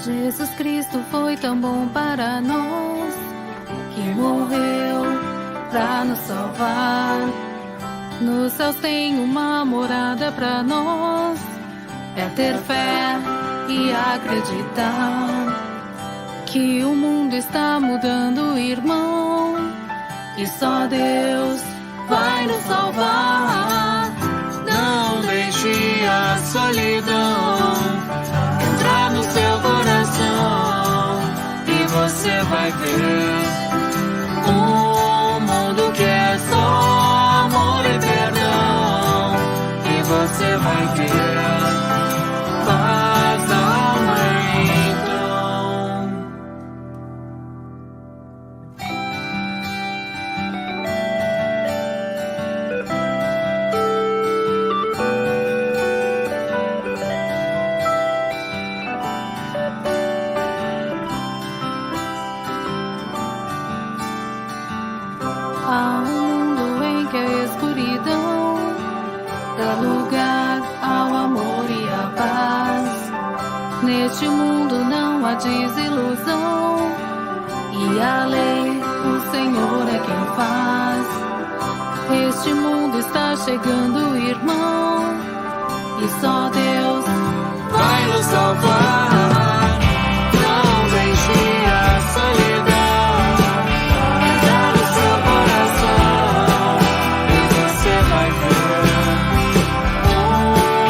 Jesus Cristo foi tão bom para nós, que morreu pra nos salvar. Nos céus tem uma morada pra nós, é ter fé e acreditar que o mundo está mudando, irmão, e só Deus vai nos salvar. Não deixe a solidão entrar no seu coração, e você vai ver um mundo que é só amor e perdão, e você vai ver paz da alma então. Há um mundo em que a escuridão dá lugar ao amor e à paz. Neste mundo não há desilusão, e a lei o Senhor é quem faz. Este mundo está chegando, irmão, e só Deus vai nos salvar. Não deixe a solidão entrar no seu coração, e você vai ver um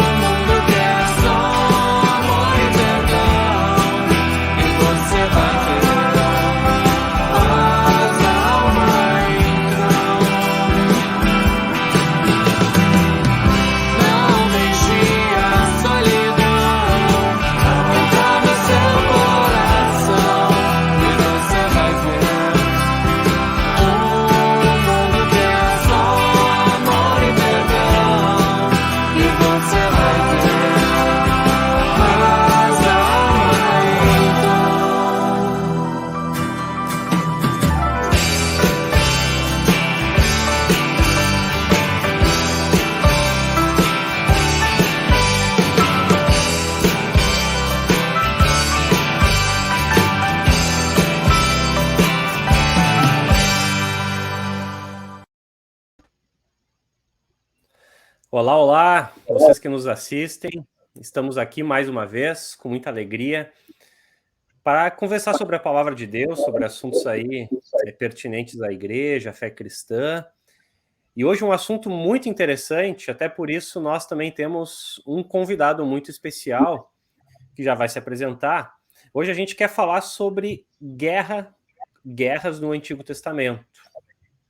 mundo que é só amor e perdão, e você vai ver paz da alma então. Não deixe a solidão entrar no seu coração, e você vai ver um mundo que é só amor e perdão, e você vai ver paz da alma então. Olá, olá, vocês que nos assistem. Estamos aqui mais uma vez, com muita alegria, para conversar sobre a palavra de Deus, sobre assuntos aí pertinentes à igreja, à fé cristã. E hoje um assunto muito interessante, até por isso nós também temos um convidado muito especial, que já vai se apresentar. Hoje a gente quer falar sobre guerras no Antigo Testamento.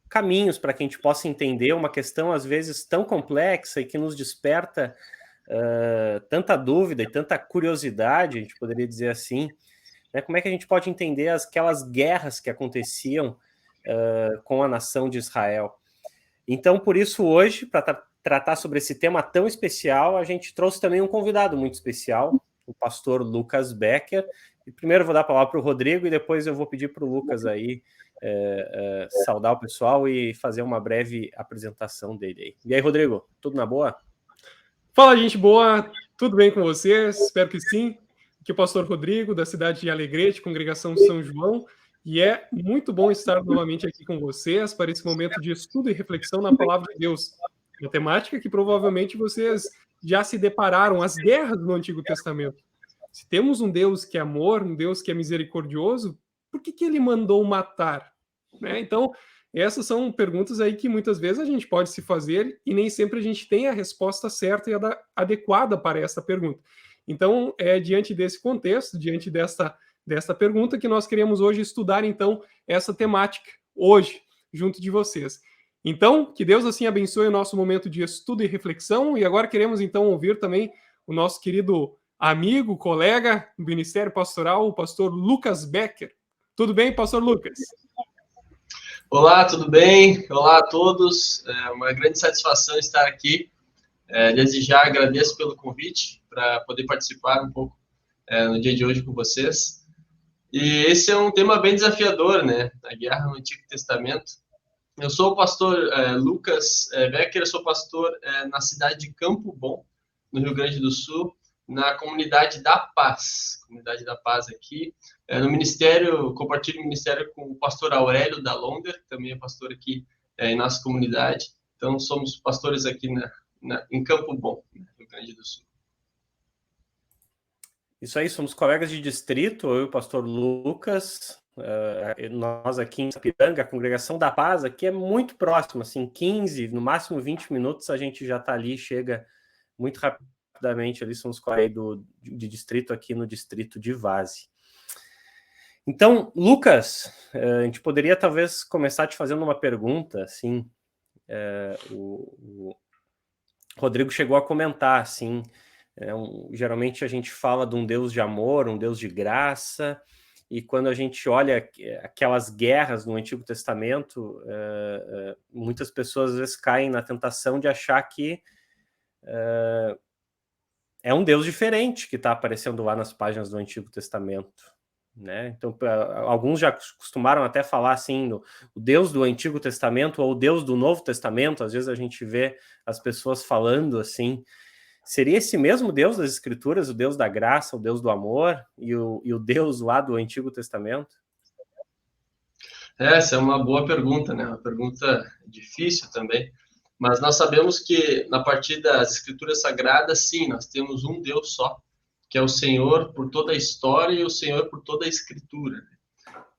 Caminhos para que a gente possa entender uma questão às vezes tão complexa e que nos desperta tanta dúvida e tanta curiosidade, a gente poderia dizer assim, né? Como é que a gente pode entender aquelas guerras que aconteciam com a nação de Israel? Então, por isso, hoje, para tratar sobre esse tema tão especial, a gente trouxe também um convidado muito especial, o pastor Lucas Becker. E primeiro eu vou dar a palavra para o Rodrigo e depois eu vou pedir para o Lucas aí saudar o pessoal e fazer uma breve apresentação dele aí. E aí, Rodrigo, tudo na boa? Fala, gente boa, tudo bem com vocês? Espero que sim. Aqui é o pastor Rodrigo, da cidade de Alegrete, congregação São João, e é muito bom estar novamente aqui com vocês para esse momento de estudo e reflexão na palavra de Deus. Uma temática que provavelmente vocês já se depararam, as guerras no Antigo Testamento. Se temos um Deus que é amor, um Deus que é misericordioso, por que ele mandou matar? Né? Então, essas são perguntas aí que muitas vezes a gente pode se fazer e nem sempre a gente tem a resposta certa e adequada para essa pergunta. Então, é diante desse contexto, diante desta pergunta, que nós queremos hoje estudar, então, essa temática, hoje, junto de vocês. Então, que Deus assim abençoe o nosso momento de estudo e reflexão, e agora queremos, então, ouvir também o nosso querido amigo, colega do Ministério Pastoral, o pastor Lucas Becker. Tudo bem, pastor Lucas? Olá, tudo bem? Olá a todos. É uma grande satisfação estar aqui. Desde já agradeço pelo convite para poder participar um pouco no dia de hoje com vocês. E esse é um tema bem desafiador, né? A guerra no Antigo Testamento. Eu sou o pastor Lucas Becker, eu sou pastor na cidade de Campo Bom, no Rio Grande do Sul, na comunidade da Paz. Comunidade da Paz aqui. No ministério, compartilho o ministério com o pastor Aurélio da Londer, que também é pastor aqui em nossa comunidade. Então, somos pastores aqui em Campo Bom, no Rio Grande do Sul. Isso aí, somos colegas de distrito, eu e o pastor Lucas, nós aqui em Sapiranga, a Congregação da Paz aqui é muito próximo, assim, 15, no máximo 20 minutos a gente já está ali, chega muito rapidamente ali, somos colegas de distrito aqui no distrito de Vaze. Então, Lucas, a gente poderia talvez começar te fazendo uma pergunta, assim, o Rodrigo chegou a comentar, assim, geralmente a gente fala de um Deus de amor, um Deus de graça, e quando a gente olha aquelas guerras no Antigo Testamento, muitas pessoas às vezes caem na tentação de achar que é um Deus diferente que está aparecendo lá nas páginas do Antigo Testamento, né? Então, alguns já costumaram até falar assim, o Deus do Antigo Testamento ou o Deus do Novo Testamento, às vezes a gente vê as pessoas falando assim. Seria esse mesmo Deus das Escrituras, o Deus da graça, o Deus do amor e o Deus lá do Antigo Testamento? Essa é uma boa pergunta, né? Uma pergunta difícil também. Mas nós sabemos que, na partir das Escrituras Sagradas, sim, nós temos um Deus só, que é o Senhor por toda a história e o Senhor por toda a Escritura.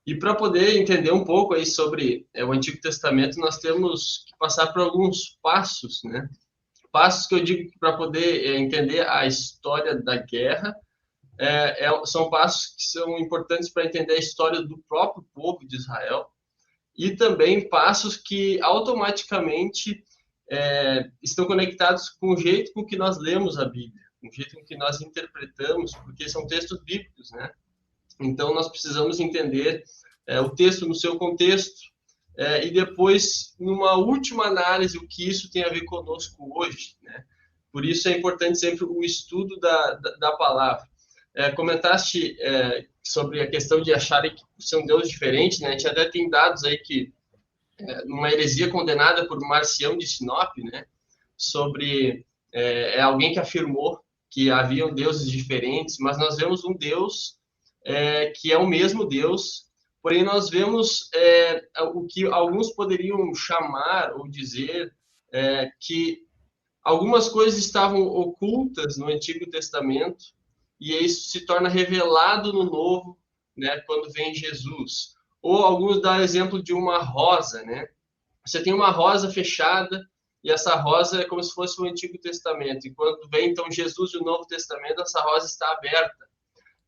E para poder entender um pouco aí sobre o Antigo Testamento, nós temos que passar por alguns passos, né? Passos que eu digo para poder entender a história da guerra, são passos que são importantes para entender a história do próprio povo de Israel, e também passos que automaticamente estão conectados com o jeito com que nós lemos a Bíblia, com o jeito com que nós interpretamos, porque são textos bíblicos, né? Então, nós precisamos entender o texto no seu contexto, e depois, numa última análise, o que isso tem a ver conosco hoje, né? Por isso é importante sempre o estudo da palavra. Comentaste sobre a questão de acharem que ser um Deus diferente, né? A gente até tem dados aí que, numa heresia condenada por Marcião de Sinop, né? Sobre alguém que afirmou que haviam deuses diferentes, mas nós vemos um Deus que é o mesmo Deus. Porém, nós vemos o que alguns poderiam chamar ou dizer que algumas coisas estavam ocultas no Antigo Testamento e isso se torna revelado no Novo, né, quando vem Jesus. Ou alguns dão exemplo de uma rosa, né? Você tem uma rosa fechada e essa rosa é como se fosse o Antigo Testamento. E quando vem, então, Jesus e o Novo Testamento, essa rosa está aberta.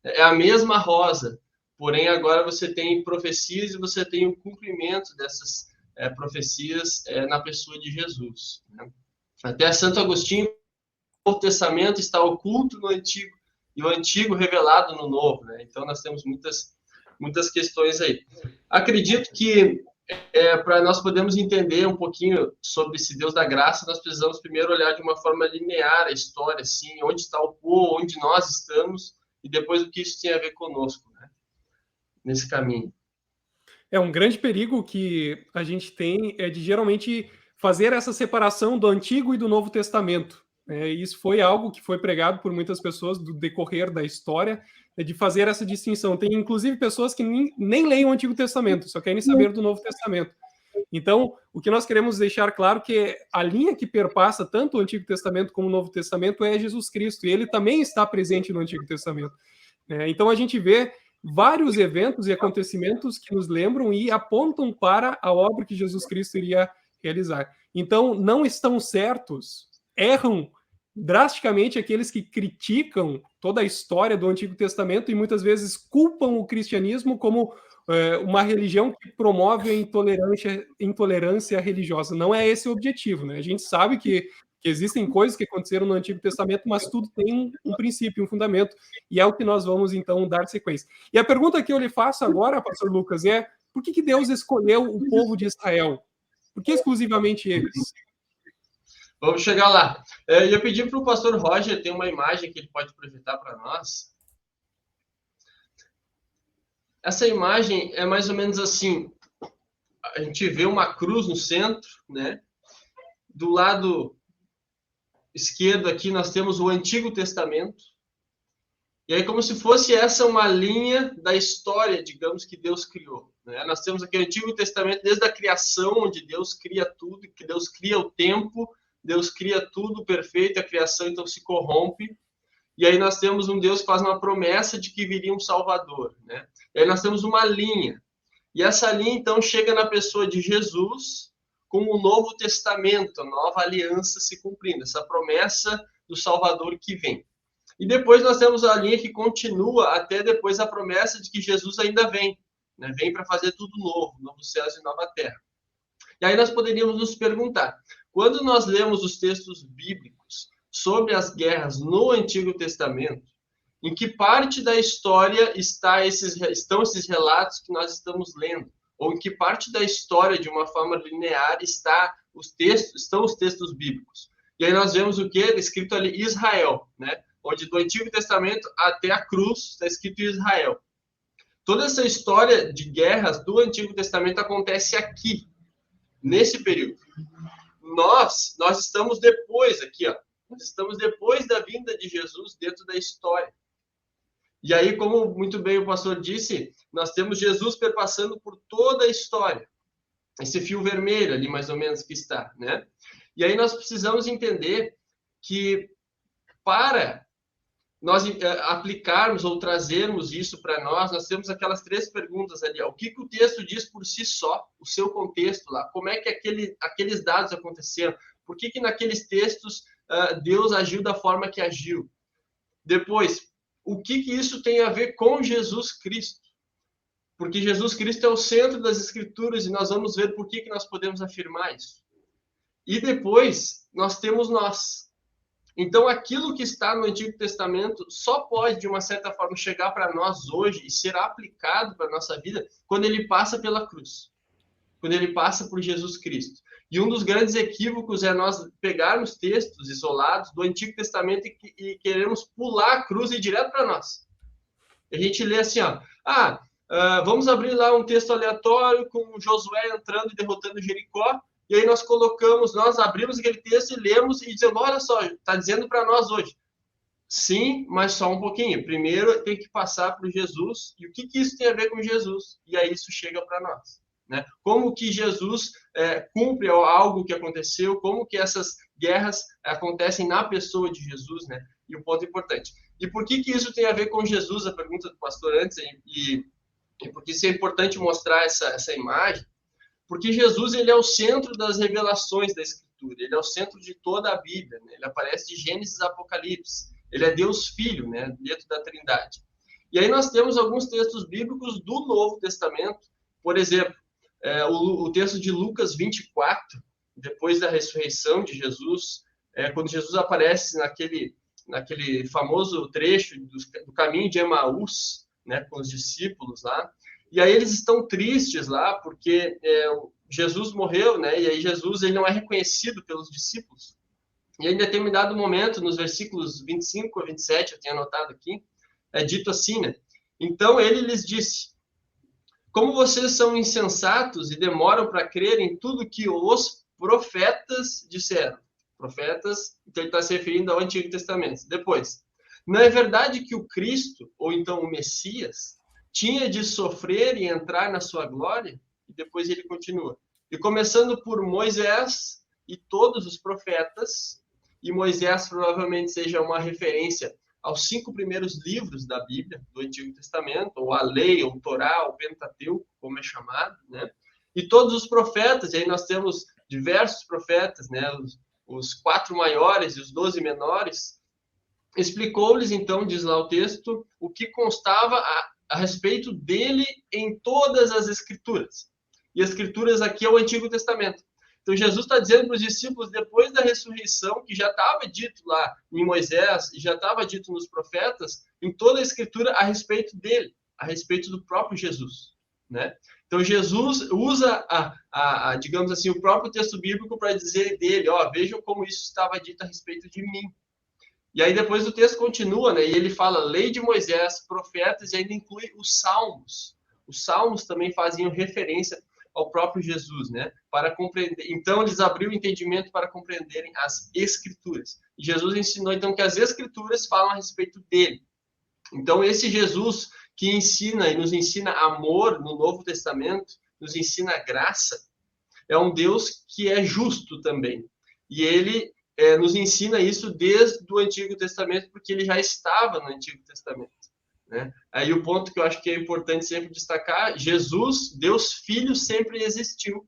É a mesma rosa. Porém, agora você tem profecias e você tem o cumprimento dessas profecias na pessoa de Jesus, né? Até Santo Agostinho, o Novo Testamento está oculto no Antigo e o Antigo revelado no Novo, né? Então, nós temos muitas questões aí. Acredito que para nós podermos entender um pouquinho sobre esse Deus da graça, nós precisamos primeiro olhar de uma forma linear a história, assim, onde está o povo, onde nós estamos e depois o que isso tem a ver conosco, né? Nesse caminho. É um grande perigo que a gente tem de geralmente fazer essa separação do Antigo e do Novo Testamento. Isso foi algo que foi pregado por muitas pessoas do decorrer da história, de fazer essa distinção. Tem inclusive pessoas que nem leem o Antigo Testamento, só querem saber do Novo Testamento. Então, o que nós queremos deixar claro que a linha que perpassa tanto o Antigo Testamento como o Novo Testamento é Jesus Cristo, e ele também está presente no Antigo Testamento. Então, a gente vê vários eventos e acontecimentos que nos lembram e apontam para a obra que Jesus Cristo iria realizar. Então, não estão certos, erram drasticamente aqueles que criticam toda a história do Antigo Testamento e muitas vezes culpam o cristianismo como uma religião que promove a intolerância religiosa. Não é esse o objetivo, né? A gente sabe que existem coisas que aconteceram no Antigo Testamento, mas tudo tem um princípio, um fundamento, e é o que nós vamos, então, dar sequência. E a pergunta que eu lhe faço agora, pastor Lucas, é por que Deus escolheu o povo de Israel? Por que exclusivamente eles? Vamos chegar lá. Eu pedi para o pastor Roger ter uma imagem que ele pode projetar para nós. Essa imagem é mais ou menos assim. A gente vê uma cruz no centro, né? Do lado esquerdo aqui nós temos o Antigo Testamento E aí, como se fosse essa uma linha da história, digamos, que Deus criou, né? Nós temos aqui o Antigo Testamento, desde a criação, onde Deus cria tudo, que Deus cria o tempo, Deus cria tudo perfeito, a criação então se corrompe. E aí nós temos um Deus que faz uma promessa de que viria um Salvador, né? E aí nós temos uma linha. E essa linha, então, chega na pessoa de Jesus, com o Novo Testamento, a nova aliança se cumprindo, essa promessa do Salvador que vem. E depois nós temos a linha que continua até depois a promessa de que Jesus ainda vem, né? Vem para fazer tudo novo, novos céus e nova terra. E aí nós poderíamos nos perguntar, quando nós lemos os textos bíblicos sobre as guerras no Antigo Testamento, em que parte da história estão esses relatos que nós estamos lendo? Ou em que parte da história, de uma forma linear, estão os textos bíblicos? E aí nós vemos o que? Escrito ali Israel, né? Onde do Antigo Testamento até a cruz está escrito Israel. Toda essa história de guerras do Antigo Testamento acontece aqui, nesse período. Nós estamos depois aqui, ó. Nós estamos depois da vinda de Jesus dentro da história. E aí, como muito bem o pastor disse, nós temos Jesus perpassando por toda a história. Esse fio vermelho ali, mais ou menos, que está, né? E aí nós precisamos entender que para nós aplicarmos ou trazermos isso para nós temos aquelas 3 perguntas ali. Ó. O que o texto diz por si só, o seu contexto lá? Como é que aqueles dados aconteceram? Por que naqueles textos Deus agiu da forma que agiu? Depois, o que isso tem a ver com Jesus Cristo? Porque Jesus Cristo é o centro das Escrituras e nós vamos ver por que nós podemos afirmar isso. E depois, nós temos nós. Então, aquilo que está no Antigo Testamento só pode, de uma certa forma, chegar para nós hoje e ser aplicado para a nossa vida quando ele passa pela cruz. Quando ele passa por Jesus Cristo. E um dos grandes equívocos é nós pegarmos textos isolados do Antigo Testamento e queremos pular a cruz e ir direto para nós. A gente lê assim, ó, vamos abrir lá um texto aleatório com Josué entrando e derrotando Jericó, e aí nós abrimos aquele texto e lemos e dizemos, olha só, está dizendo para nós hoje. Sim, mas só um pouquinho. Primeiro tem que passar por Jesus, e o que isso tem a ver com Jesus? E aí isso chega para nós. Né? Como que Jesus cumpre algo que aconteceu, como que essas guerras acontecem na pessoa de Jesus, né? E um ponto importante. E por que isso tem a ver com Jesus? A pergunta do pastor antes, e por que isso é importante mostrar essa imagem? Porque Jesus ele é o centro das revelações da Escritura, ele é o centro de toda a Bíblia, né? Ele aparece de Gênesis a Apocalipse, ele é Deus Filho, né? Dentro da Trindade. E aí nós temos alguns textos bíblicos do Novo Testamento, por exemplo, o texto de Lucas 24, depois da ressurreição de Jesus, quando Jesus aparece naquele famoso trecho do caminho de Emaús, né, com os discípulos lá, e aí eles estão tristes lá, porque Jesus morreu, né, e aí Jesus ele não é reconhecido pelos discípulos. E aí, em determinado momento, nos versículos 25 a 27, eu tenho anotado aqui, é dito assim, né, então ele lhes disse, como vocês são insensatos e demoram para crer em tudo que os profetas disseram. Profetas, então ele está se referindo ao Antigo Testamento. Depois, não é verdade que o Cristo, ou então o Messias, tinha de sofrer e entrar na sua glória? E depois ele continua. E começando por Moisés e todos os profetas, e Moisés provavelmente seja uma referência aos 5 primeiros livros da Bíblia, do Antigo Testamento, ou a lei, ou o Torá, o Pentateuco, como é chamado, né? E todos os profetas, e aí nós temos diversos profetas, né? Os 4 maiores e os 12 menores, explicou-lhes, então, diz lá o texto, o que constava a respeito dele em todas as Escrituras. E as Escrituras aqui é o Antigo Testamento. Então, Jesus está dizendo para os discípulos, depois da ressurreição, que já estava dito lá em Moisés, e já estava dito nos profetas, em toda a Escritura, a respeito dele, a respeito do próprio Jesus, né? Então, Jesus usa, digamos assim, o próprio texto bíblico para dizer dele, vejam como isso estava dito a respeito de mim. E aí, depois o texto continua, né? E ele fala, lei de Moisés, profetas, e ainda inclui os salmos. Os salmos também faziam referência ao próprio Jesus, né? Para compreender. Então, eles abriram o entendimento para compreenderem as Escrituras. E Jesus ensinou, então, que as Escrituras falam a respeito dele. Então, esse Jesus que ensina e nos ensina amor no Novo Testamento, nos ensina graça, é um Deus que é justo também. E ele nos ensina isso desde o Antigo Testamento, porque ele já estava no Antigo Testamento. Né? Aí o ponto que eu acho que é importante sempre destacar, Jesus, Deus Filho, sempre existiu.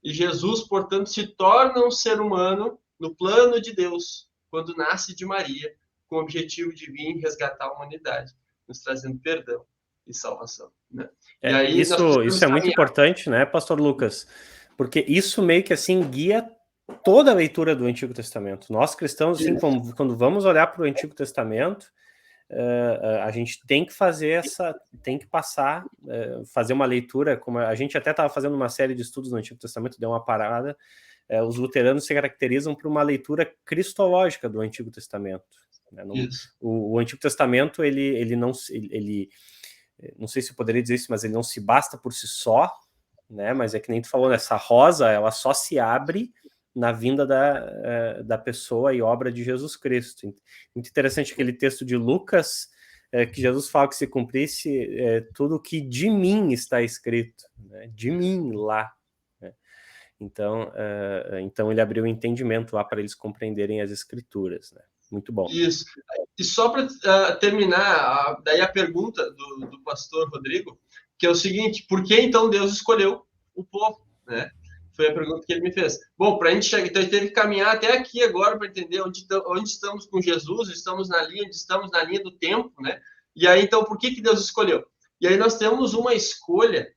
E Jesus, portanto, se torna um ser humano no plano de Deus, quando nasce de Maria, com o objetivo de vir resgatar a humanidade, nos trazendo perdão e salvação. Né? E aí isso é muito importante, né, Pastor Lucas? Porque isso meio que assim guia toda a leitura do Antigo Testamento. Nós cristãos, assim, quando vamos olhar para o Antigo Testamento, a gente tem que fazer fazer uma leitura, como a gente até estava fazendo uma série de estudos no Antigo Testamento, deu uma parada. Os luteranos se caracterizam por uma leitura cristológica do Antigo Testamento. Né? O Antigo Testamento, ele não sei se eu poderia dizer isso, mas ele não se basta por si só, né? Mas é que nem tu falou, essa rosa, ela só se abre na vinda da pessoa e obra de Jesus Cristo. Muito interessante aquele texto de Lucas, que Jesus fala que se cumprisse tudo que de mim está escrito, né? De mim lá. Né? Então ele abriu o entendimento lá para eles compreenderem as Escrituras. Né? Muito bom. Isso. E só para terminar, daí a pergunta do pastor Rodrigo, que é o seguinte, por que então Deus escolheu o povo? Né? Foi a pergunta que ele me fez. Bom, para a gente chegar, então a gente teve que caminhar até aqui agora para entender onde estamos com Jesus, estamos na linha do tempo, né? E aí, então, por que Deus escolheu? E aí nós temos uma escolha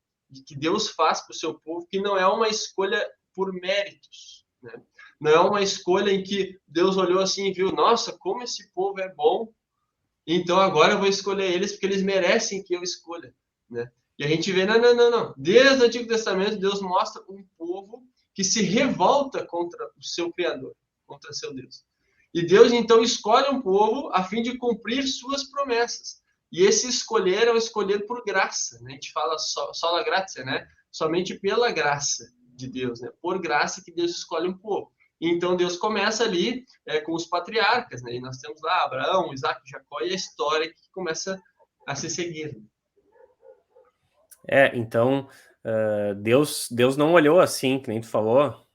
que Deus faz para o seu povo, que não é uma escolha por méritos, né? Não é uma escolha em que Deus olhou assim e viu, nossa, como esse povo é bom, então agora eu vou escolher eles porque eles merecem que eu escolha, né? E a gente vê, não. Desde o Antigo Testamento, Deus mostra um povo que se revolta contra o seu Criador, contra seu Deus. E Deus, então, escolhe um povo a fim de cumprir suas promessas. E esse escolher é o escolher por graça. Né? A gente fala sola gratia, né? Somente pela graça de Deus, né? Por graça que Deus escolhe um povo. Então, Deus começa ali com os patriarcas, né? E nós temos lá Abraão, Isaac, Jacó, e a história que começa a se seguir. Então, Deus não olhou assim, que nem tu falou,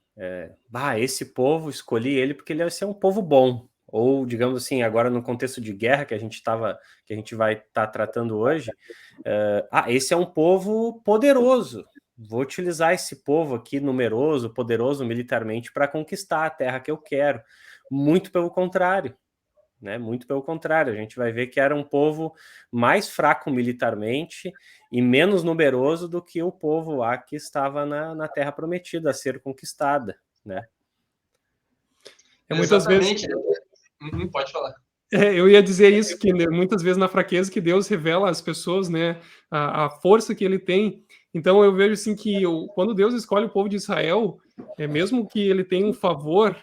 esse povo, escolhi ele porque ele vai ser um povo bom, ou, digamos assim, agora no contexto de guerra que a gente vai estar tratando hoje, esse é um povo poderoso, vou utilizar esse povo aqui, numeroso, poderoso militarmente, para conquistar a terra que eu quero. Muito pelo contrário. Né? Muito pelo contrário, a gente vai ver que era um povo mais fraco militarmente e menos numeroso do que o povo lá que estava na Terra Prometida a ser conquistada, né? Muitas vezes... Pode falar. Eu ia dizer isso, que muitas vezes na fraqueza que Deus revela às pessoas, né, a força que ele tem. Então eu vejo assim que quando Deus escolhe o povo de Israel, mesmo que ele tenha um favor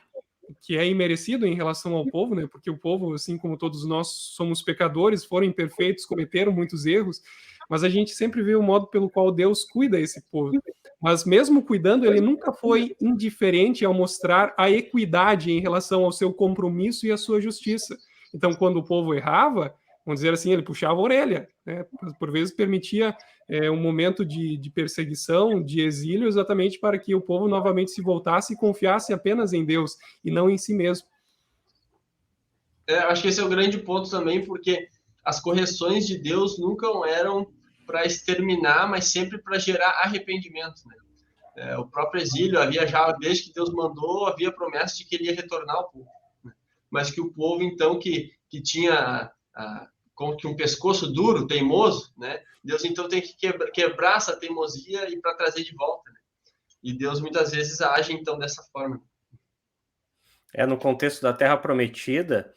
que é imerecido em relação ao povo, né? Porque o povo, assim como todos nós, somos pecadores, foram imperfeitos, cometeram muitos erros, mas a gente sempre vê o modo pelo qual Deus cuida esse povo. Mas mesmo cuidando, ele nunca foi indiferente ao mostrar a equidade em relação ao seu compromisso e à sua justiça. Então, quando o povo errava, vamos dizer assim, ele puxava a orelha, né? Por vezes permitia um momento de perseguição, de exílio, exatamente para que o povo novamente se voltasse e confiasse apenas em Deus e não em si mesmo. Acho que esse é o grande ponto também, porque as correções de Deus nunca eram para exterminar, mas sempre para gerar arrependimento, né? O próprio exílio havia já, desde que Deus mandou, havia promessa de que ele ia retornar ao povo, né? Mas que o povo, então, que tinha como que um pescoço duro, teimoso, né? Deus então tem que quebrar essa teimosia e para trazer de volta, né? E Deus muitas vezes age então dessa forma. No contexto da Terra Prometida,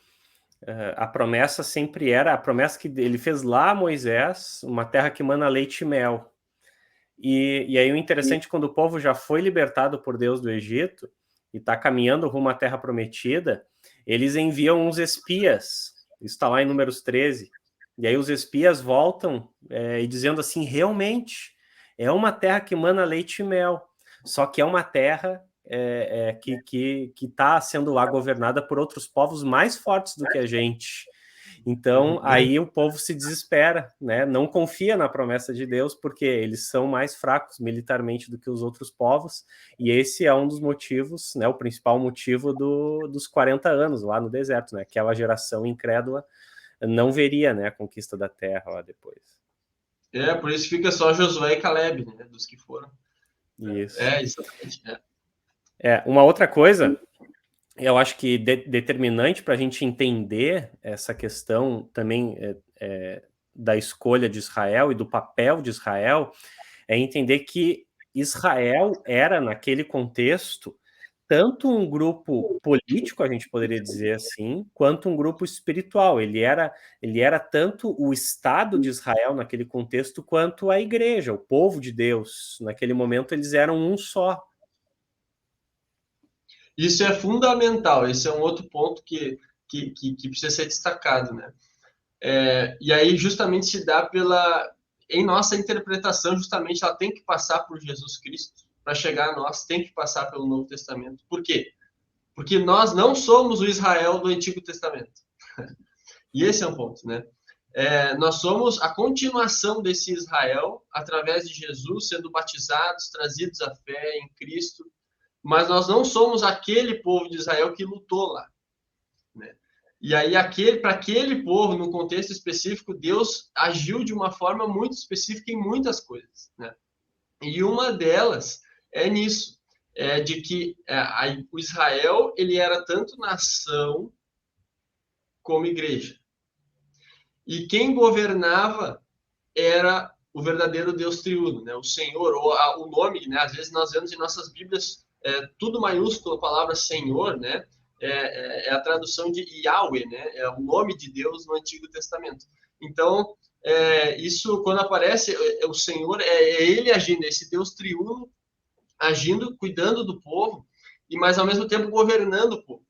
a promessa sempre era a promessa que ele fez lá a Moisés, uma terra que mana leite e mel. E aí o interessante, quando o povo já foi libertado por Deus do Egito e está caminhando rumo à Terra Prometida, eles enviam uns espias. Isso está lá em Números 13. E aí os espias voltam e dizendo assim, realmente, é uma terra que mana leite e mel. Só que é uma terra que está sendo lá governada por outros povos mais fortes do que a gente. Então, aí o povo se desespera, né? Não confia na promessa de Deus, porque eles são mais fracos militarmente do que os outros povos, e esse é um dos motivos, né? O principal motivo dos 40 anos lá no deserto, né? Aquela geração incrédula não veria, né, a conquista da terra lá depois. Por isso fica só Josué e Caleb, né? Dos que foram. Isso. Exatamente. Uma outra coisa, eu acho que determinante para a gente entender essa questão também da escolha de Israel e do papel de Israel, é entender que Israel era, naquele contexto, tanto um grupo político, a gente poderia dizer assim, quanto um grupo espiritual. Ele era tanto o Estado de Israel naquele contexto, quanto a igreja, o povo de Deus. Naquele momento, eles eram um só. Isso é fundamental, esse é um outro ponto que precisa ser destacado, né? E aí justamente se dá em nossa interpretação, justamente ela tem que passar por Jesus Cristo para chegar a nós, tem que passar pelo Novo Testamento. Por quê? Porque nós não somos o Israel do Antigo Testamento. E esse é um ponto, né? Nós somos a continuação desse Israel através de Jesus, sendo batizados, trazidos à fé em Cristo, mas nós não somos aquele povo de Israel que lutou lá, né? E aí, para aquele povo, no contexto específico, Deus agiu de uma forma muito específica em muitas coisas, né? E uma delas é nisso, de que o Israel, ele era tanto nação como igreja. E quem governava era o verdadeiro Deus triuno, né? O Senhor, ou o nome, né? Às vezes nós vemos em nossas Bíblias tudo maiúsculo, a palavra Senhor, né? É a tradução de Yahweh, né? É o nome de Deus no Antigo Testamento. Então, isso, quando aparece, o Senhor, ele agindo, esse Deus triuno, agindo, cuidando do povo, mas ao mesmo tempo governando o povo.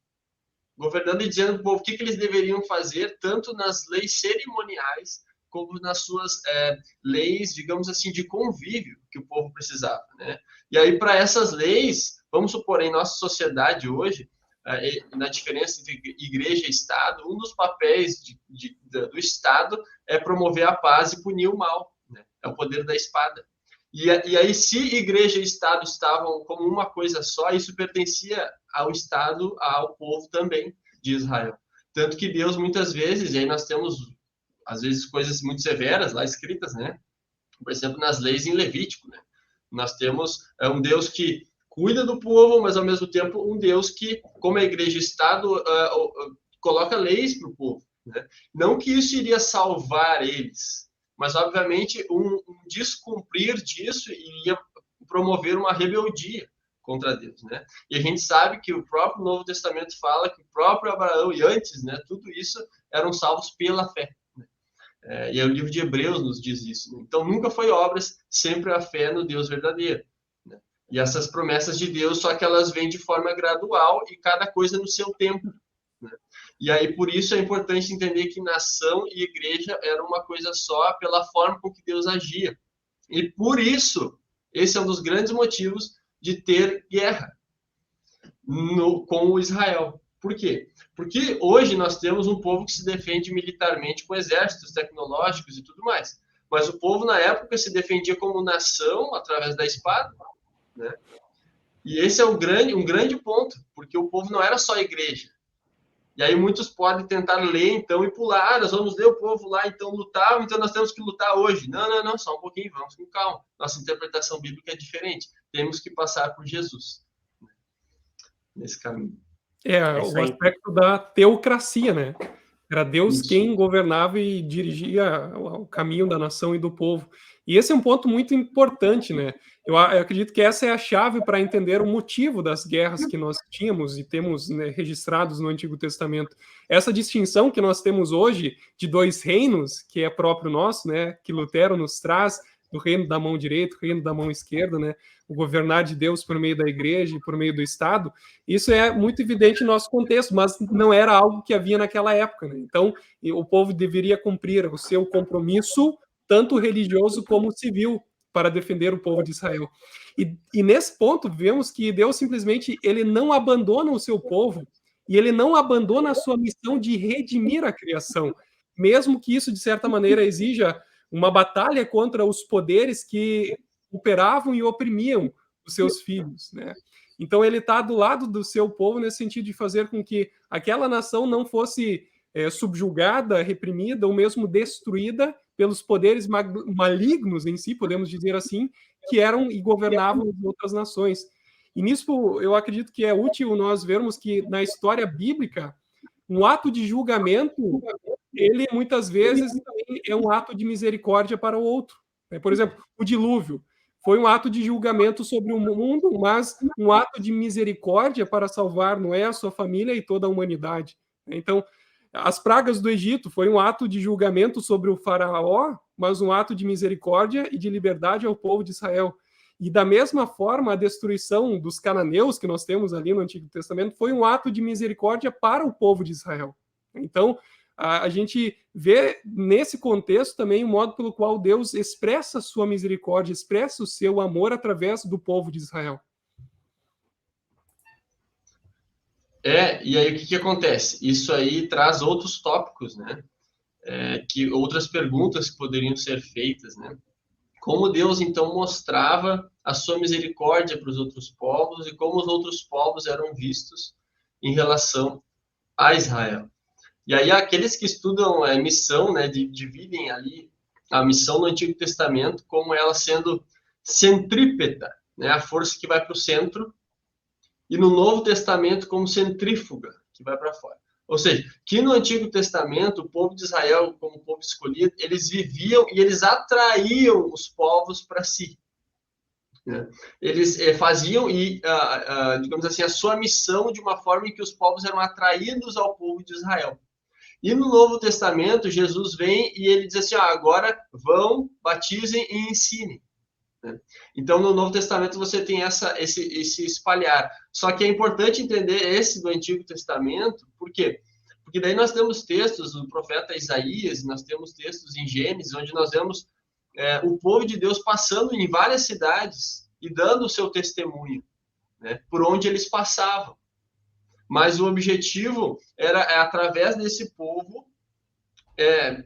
Governando e dizendo para o povo o que eles deveriam fazer, tanto nas leis cerimoniais, como nas suas leis, digamos assim, de convívio que o povo precisava, né? E aí, para essas leis, vamos supor, em nossa sociedade hoje, na diferença entre igreja e Estado, um dos papéis do Estado é promover a paz e punir o mal, né? É o poder da espada. E aí, se igreja e Estado estavam como uma coisa só, isso pertencia ao Estado, ao povo também de Israel. Tanto que Deus, muitas vezes, e aí nós temos, às vezes, coisas muito severas lá escritas, né? Por exemplo, nas leis em Levítico, né? Nós temos um Deus que cuida do povo, mas, ao mesmo tempo, um Deus que, como a igreja e Estado, coloca leis para o povo, né? Não que isso iria salvar eles, mas, obviamente, um descumprir disso iria promover uma rebeldia contra Deus, né? E a gente sabe que o próprio Novo Testamento fala que o próprio Abraão e antes, né, tudo isso eram salvos pela fé, né? E aí o livro de Hebreus nos diz isso, né? Então, nunca foi obras, sempre a fé no Deus verdadeiro, né? E essas promessas de Deus, só que elas vêm de forma gradual e cada coisa no seu tempo, né? E aí, por isso, é importante entender que nação e igreja eram uma coisa só pela forma com que Deus agia. E, por isso, esse é um dos grandes motivos de ter guerra com o Israel. Por quê? Porque hoje nós temos um povo que se defende militarmente com exércitos tecnológicos e tudo mais. Mas o povo, na época, se defendia como nação através da espada, né? E esse é um grande ponto, porque o povo não era só a igreja. E aí muitos podem tentar ler, então, e pular. Nós vamos ler o povo lá, então, lutar, então nós temos que lutar hoje. Não, só um pouquinho, vamos com calma. Nossa interpretação bíblica é diferente. Temos que passar por Jesus, né, nesse caminho. O aspecto da teocracia, né? Era Deus quem governava e dirigia o caminho da nação e do povo. E esse é um ponto muito importante, né? Eu acredito que essa é a chave para entender o motivo das guerras que nós tínhamos e temos, né, registrados no Antigo Testamento. Essa distinção que nós temos hoje de dois reinos, que é próprio nosso, né? Que Lutero nos traz, do reino da mão direita, o reino da mão esquerda, né? O governar de Deus por meio da igreja e por meio do Estado. Isso é muito evidente no nosso contexto, mas não era algo que havia naquela época, né? Então, o povo deveria cumprir o seu compromisso, tanto religioso como civil, para defender o povo de Israel. E nesse ponto, vemos que Deus simplesmente ele não abandona o seu povo e ele não abandona a sua missão de redimir a criação. mesmo que isso, de certa maneira, exija uma batalha contra os poderes que operavam e oprimiam os seus filhos, né? Então ele está do lado do seu povo nesse sentido de fazer com que aquela nação não fosse subjugada, reprimida ou mesmo destruída pelos poderes malignos em si, podemos dizer assim, que eram e governavam outras nações. E nisso eu acredito que é útil nós vermos que na história bíblica um ato de julgamento, ele muitas vezes é um ato de misericórdia para o outro. Por exemplo, o dilúvio foi um ato de julgamento sobre o mundo, mas um ato de misericórdia para salvar Noé, a sua família e toda a humanidade. Então, as pragas do Egito foi um ato de julgamento sobre o faraó, mas um ato de misericórdia e de liberdade ao povo de Israel. E da mesma forma, a destruição dos cananeus que nós temos ali no Antigo Testamento foi um ato de misericórdia para o povo de Israel. Então, a gente vê nesse contexto também o modo pelo qual Deus expressa a sua misericórdia, expressa o seu amor através do povo de Israel. E aí o que acontece? Isso aí traz outros tópicos, né? Que outras perguntas que poderiam ser feitas, né? Como Deus, então, mostrava a sua misericórdia para os outros povos e como os outros povos eram vistos em relação a Israel. E aí, aqueles que estudam a missão, né, dividem ali a missão no Antigo Testamento como ela sendo centrípeta, né, a força que vai para o centro, e no Novo Testamento como centrífuga, que vai para fora. Ou seja, que no Antigo Testamento, o povo de Israel, como povo escolhido, eles viviam e eles atraíam os povos para si. Né? Eles faziam, digamos assim, a sua missão de uma forma em que os povos eram atraídos ao povo de Israel. E no Novo Testamento, Jesus vem e ele diz assim, agora vão, batizem e ensinem. Então, no Novo Testamento, você tem esse espalhar. Só que é importante entender esse do Antigo Testamento, por quê? Porque daí nós temos textos do profeta Isaías, nós temos textos em Gênesis, onde nós vemos o povo de Deus passando em várias cidades e dando o seu testemunho, né, por onde eles passavam. Mas o objetivo era, através desse povo,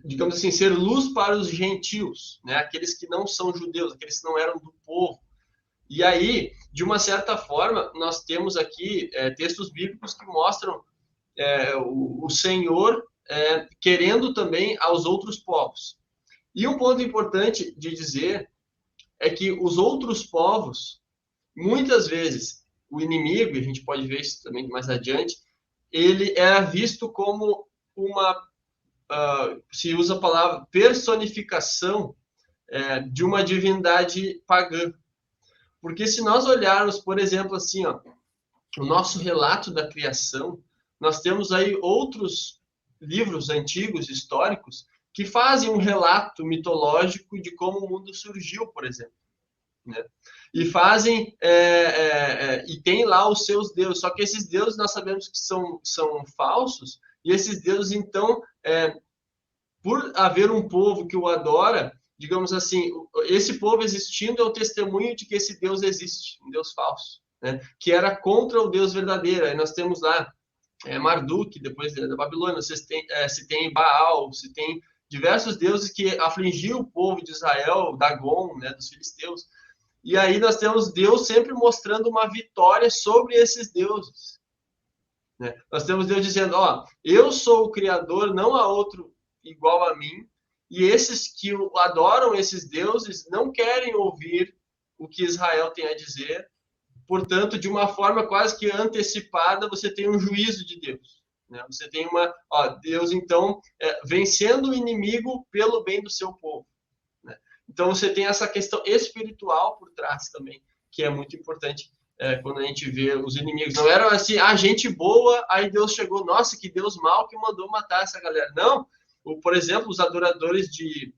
digamos assim, ser luz para os gentios, né? Aqueles que não são judeus, aqueles que não eram do povo. E aí, de uma certa forma, nós temos aqui textos bíblicos que mostram o Senhor querendo também aos outros povos. E um ponto importante de dizer é que os outros povos, muitas vezes, o inimigo, e a gente pode ver isso também mais adiante, ele era visto como se usa a palavra personificação de uma divindade pagã. Porque se nós olharmos, por exemplo, assim, o nosso relato da criação, nós temos aí outros livros antigos, históricos, que fazem um relato mitológico de como o mundo surgiu, por exemplo. Né? E fazem, e tem lá os seus deuses, só que esses deuses nós sabemos que são falsos, e esses deuses, então, por haver um povo que o adora, digamos assim, esse povo existindo é o testemunho de que esse Deus existe, um Deus falso, né? Que era contra o Deus verdadeiro. Aí nós temos lá Marduk, depois da Babilônia, se tem Baal, se tem diversos deuses que afligiam o povo de Israel, Dagon, né, dos filisteus. E aí nós temos Deus sempre mostrando uma vitória sobre esses deuses. Né? Nós temos Deus dizendo, eu sou o Criador, não há outro igual a mim, e esses que adoram esses deuses não querem ouvir o que Israel tem a dizer, portanto, de uma forma quase que antecipada, você tem um juízo de Deus. Né? Você tem Deus, então, vencendo o inimigo pelo bem do seu povo. Né? Então, você tem essa questão espiritual por trás também, que é muito importante quando a gente vê os inimigos. Não era assim, gente boa, aí Deus chegou, nossa, que Deus mau que mandou matar essa galera. Não, por exemplo, os adoradores de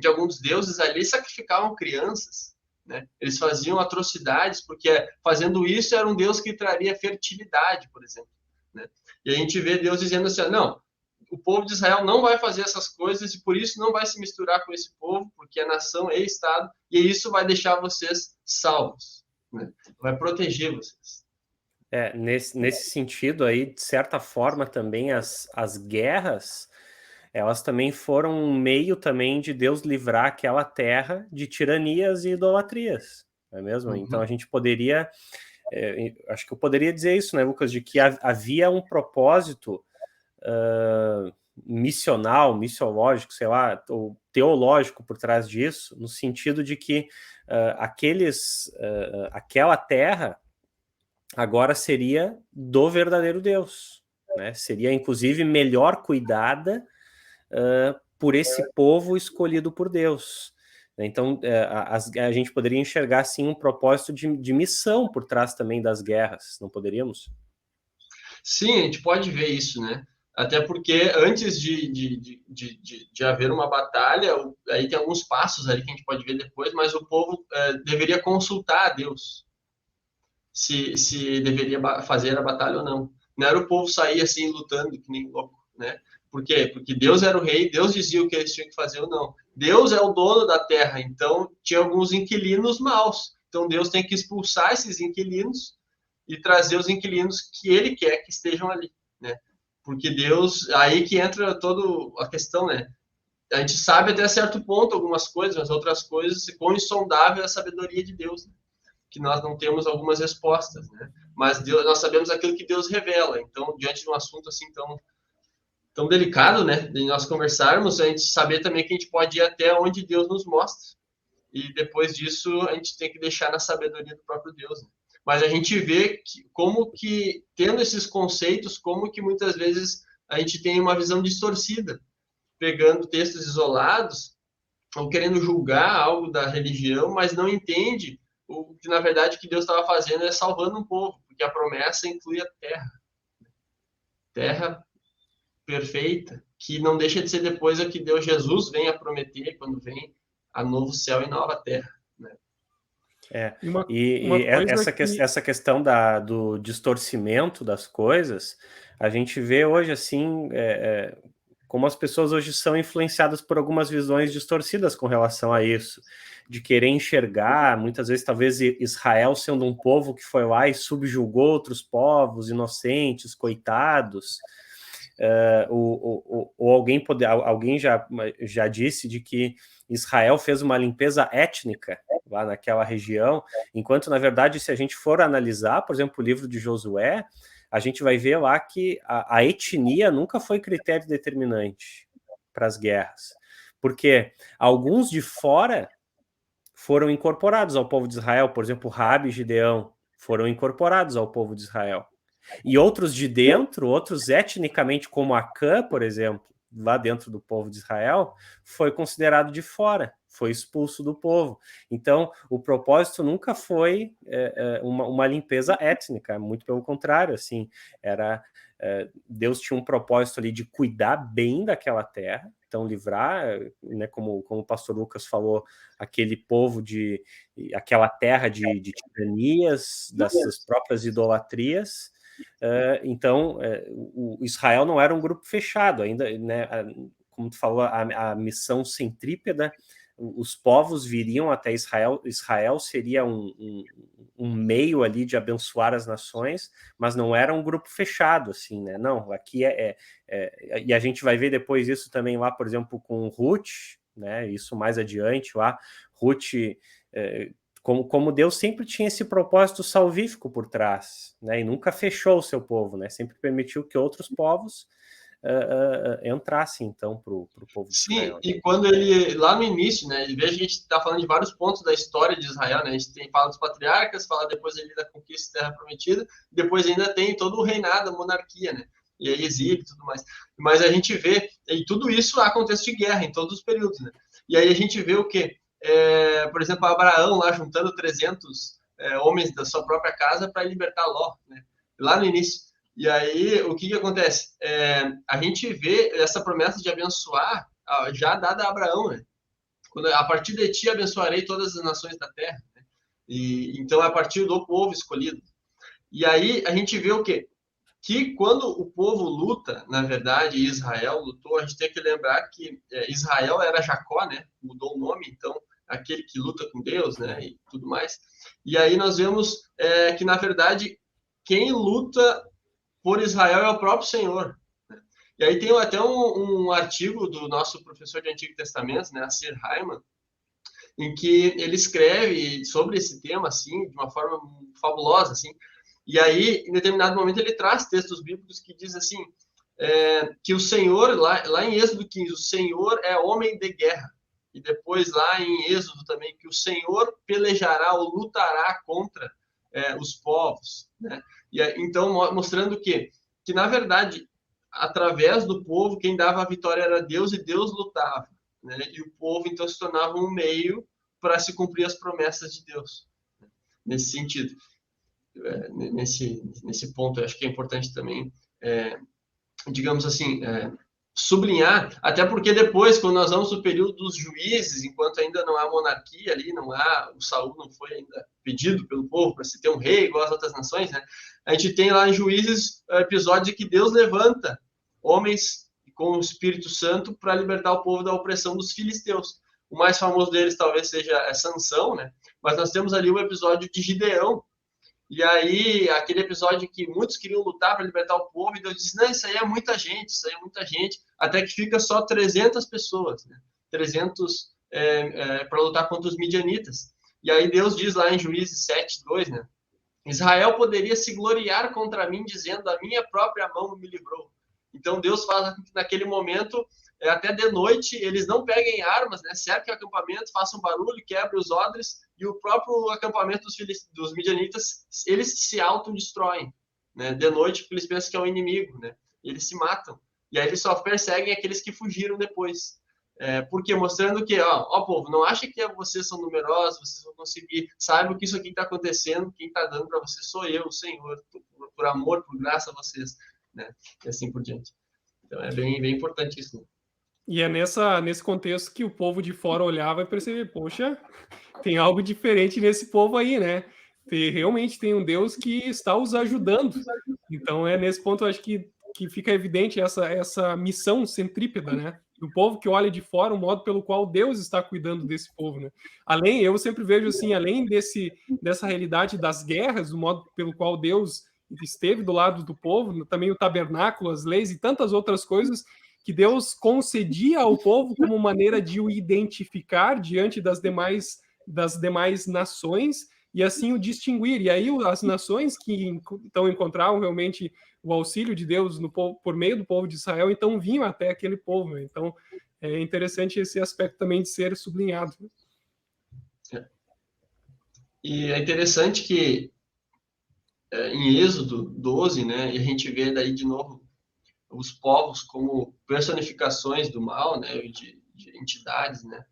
alguns deuses ali sacrificavam crianças. Né? Eles faziam atrocidades, porque fazendo isso era um Deus que traria fertilidade, por exemplo. Né? E a gente vê Deus dizendo assim, não, o povo de Israel não vai fazer essas coisas e por isso não vai se misturar com esse povo, porque a nação é Estado, e isso vai deixar vocês salvos. Né? Vai proteger vocês. Nesse sentido aí, de certa forma também as guerras, elas também foram um meio também de Deus livrar aquela terra de tiranias e idolatrias, não é mesmo? Então a gente poderia, acho que eu poderia dizer isso, né, Lucas, de que havia um propósito missional, missiológico, sei lá, ou teológico por trás disso, no sentido de que aquela terra agora seria do verdadeiro Deus, né? Seria, inclusive, melhor cuidada por esse povo escolhido por Deus. Então, a gente poderia enxergar, sim, um propósito de missão por trás também das guerras, não poderíamos? Sim, a gente pode ver isso, né? Até porque antes de haver uma batalha, aí tem alguns passos ali que a gente pode ver depois, mas o povo deveria consultar a Deus se deveria fazer a batalha ou não. Não era o povo sair assim lutando que nem louco, né? Por quê? Porque Deus era o rei, Deus dizia o que eles tinham que fazer ou não. Deus é o dono da terra, então tinha alguns inquilinos maus. Então Deus tem que expulsar esses inquilinos e trazer os inquilinos que ele quer que estejam ali, né? Porque Deus, aí que entra toda a questão, né? A gente sabe até certo ponto algumas coisas, mas outras coisas, quão insondável é a sabedoria de Deus, né? Que nós não temos algumas respostas, né? Mas Deus, nós sabemos aquilo que Deus revela. Então, diante de um assunto assim tão delicado, né, de nós conversarmos, a gente saber também que a gente pode ir até onde Deus nos mostra. E depois disso, a gente tem que deixar na sabedoria do próprio Deus, né? Mas a gente vê como que, tendo esses conceitos, como que muitas vezes a gente tem uma visão distorcida, pegando textos isolados, ou querendo julgar algo da religião, mas não entende o que, na verdade, que Deus estava fazendo é salvando um povo, porque a promessa inclui a terra. Terra perfeita, que não deixa de ser depois a que Deus Jesus vem a prometer, quando vem a novo céu e nova terra, né? Essa questão do distorcimento das coisas, a gente vê hoje assim, como as pessoas hoje são influenciadas por algumas visões distorcidas com relação a isso, de querer enxergar, muitas vezes, talvez Israel sendo um povo que foi lá e subjugou outros povos inocentes, coitados, ou alguém já disse de que Israel fez uma limpeza étnica lá naquela região, enquanto, na verdade, se a gente for analisar, por exemplo, o livro de Josué, a gente vai ver lá que a etnia nunca foi critério determinante para as guerras, porque alguns de fora foram incorporados ao povo de Israel, por exemplo, Rabi e Gideão foram incorporados ao povo de Israel. E outros de dentro, outros etnicamente, como Acã, por exemplo, lá dentro do povo de Israel, foi considerado de fora, foi expulso do povo. Então, o propósito nunca foi uma limpeza étnica, muito pelo contrário, assim, Deus tinha um propósito ali de cuidar bem daquela terra, então livrar, né, como o pastor Lucas falou, aquele povo aquela terra de tiranias, das próprias idolatrias. Então, o Israel não era um grupo fechado ainda, né? Como tu falou, a missão centrípeta, os povos viriam até Israel, Israel seria um meio ali de abençoar as nações, mas não era um grupo fechado, assim, né? Não, aqui e a gente vai ver depois isso também lá, por exemplo, com Ruth, né? Isso mais adiante lá, Ruth... Como Deus sempre tinha esse propósito salvífico por trás, né? E nunca fechou o seu povo, né? Sempre permitiu que outros povos entrassem, então, para o povo de Israel. Sim, e quando ele, lá no início, né? Veja, a gente está falando de vários pontos da história de Israel, né? A gente fala dos patriarcas, fala depois ali da conquista da Terra Prometida, depois ainda tem todo o reinado, a monarquia, né? E aí exílio e tudo mais. Mas a gente vê, e tudo isso há contexto de guerra, em todos os períodos, né? E aí a gente vê o quê? Por exemplo, Abraão lá juntando 300 homens da sua própria casa para libertar Ló, né? Lá no início. E aí, o que acontece? A gente vê essa promessa de abençoar já dada a Abraão, né? A partir de ti abençoarei todas as nações da terra, né? E então é a partir do povo escolhido. E aí a gente vê o quê? Que quando o povo luta, na verdade, Israel lutou, a gente tem que lembrar que Israel era Jacó, né? Mudou o nome, então aquele que luta com Deus, né, e tudo mais. E aí nós vemos que, na verdade, quem luta por Israel é o próprio Senhor, né? E aí tem até um artigo do nosso professor de Antigo Testamento, né, Sir Hyman, em que ele escreve sobre esse tema, assim, de uma forma fabulosa, assim. E aí, em determinado momento, ele traz textos bíblicos que diz assim, que o Senhor, lá em Êxodo 15, o Senhor é homem de guerra. E depois, lá em Êxodo também, que o Senhor pelejará ou lutará contra os povos, né? E, então, mostrando que, na verdade, através do povo, quem dava a vitória era Deus e Deus lutava, né? E o povo, então, se tornava um meio para se cumprir as promessas de Deus, né? Nesse sentido. Nesse ponto, eu acho que é importante também, digamos assim, sublinhar, até porque depois, quando nós vamos no período dos juízes, enquanto ainda não há monarquia ali, o Saul não foi ainda pedido pelo povo para se ter um rei igual as outras nações, né? A gente tem lá em Juízes episódio de que Deus levanta homens com o Espírito Santo para libertar o povo da opressão dos filisteus. O mais famoso deles talvez seja Sansão, né? Mas nós temos ali o episódio de Gideão. E aí, aquele episódio que muitos queriam lutar para libertar o povo, e Deus disse, não, isso aí é muita gente, até que fica só 300 pessoas, né? 300 para lutar contra os midianitas. E aí Deus diz lá em Juízes 7:2, né? Israel poderia se gloriar contra mim, dizendo, a minha própria mão me livrou. Então Deus faz que naquele momento, até de noite, eles não peguem armas, né? Cerquem o acampamento, façam barulho, quebrem os odres, e o próprio acampamento dos midianitas, eles se autodestroem, né? De noite, porque eles pensam que é um inimigo, né? Eles se matam. E aí eles só perseguem aqueles que fugiram depois. Porque mostrando que, povo, não acha que vocês são numerosos, vocês vão conseguir, saibam que isso aqui está acontecendo, quem está dando para vocês sou eu, o Senhor, por amor, por graça a vocês, né? E assim por diante. Então é bem, bem importante isso, né? E é nesse contexto que o povo de fora olhava e percebia, poxa, tem algo diferente nesse povo aí, né? Realmente tem um Deus que está os ajudando. Então é nesse ponto, eu acho que fica evidente essa missão centrípeta, né? Do povo que olha de fora, o modo pelo qual Deus está cuidando desse povo, né? Eu sempre vejo assim, além dessa realidade das guerras, do modo pelo qual Deus esteve do lado do povo, também o tabernáculo, as leis e tantas outras coisas que Deus concedia ao povo como maneira de o identificar diante das demais nações e assim o distinguir. E aí as nações que então encontravam realmente o auxílio de Deus no povo, por meio do povo de Israel, então vinham até aquele povo. Então é interessante esse aspecto também de ser sublinhado. E é interessante que em Êxodo 12, né, e a gente vê daí de novo os povos como personificações do mal, né, de entidades, né?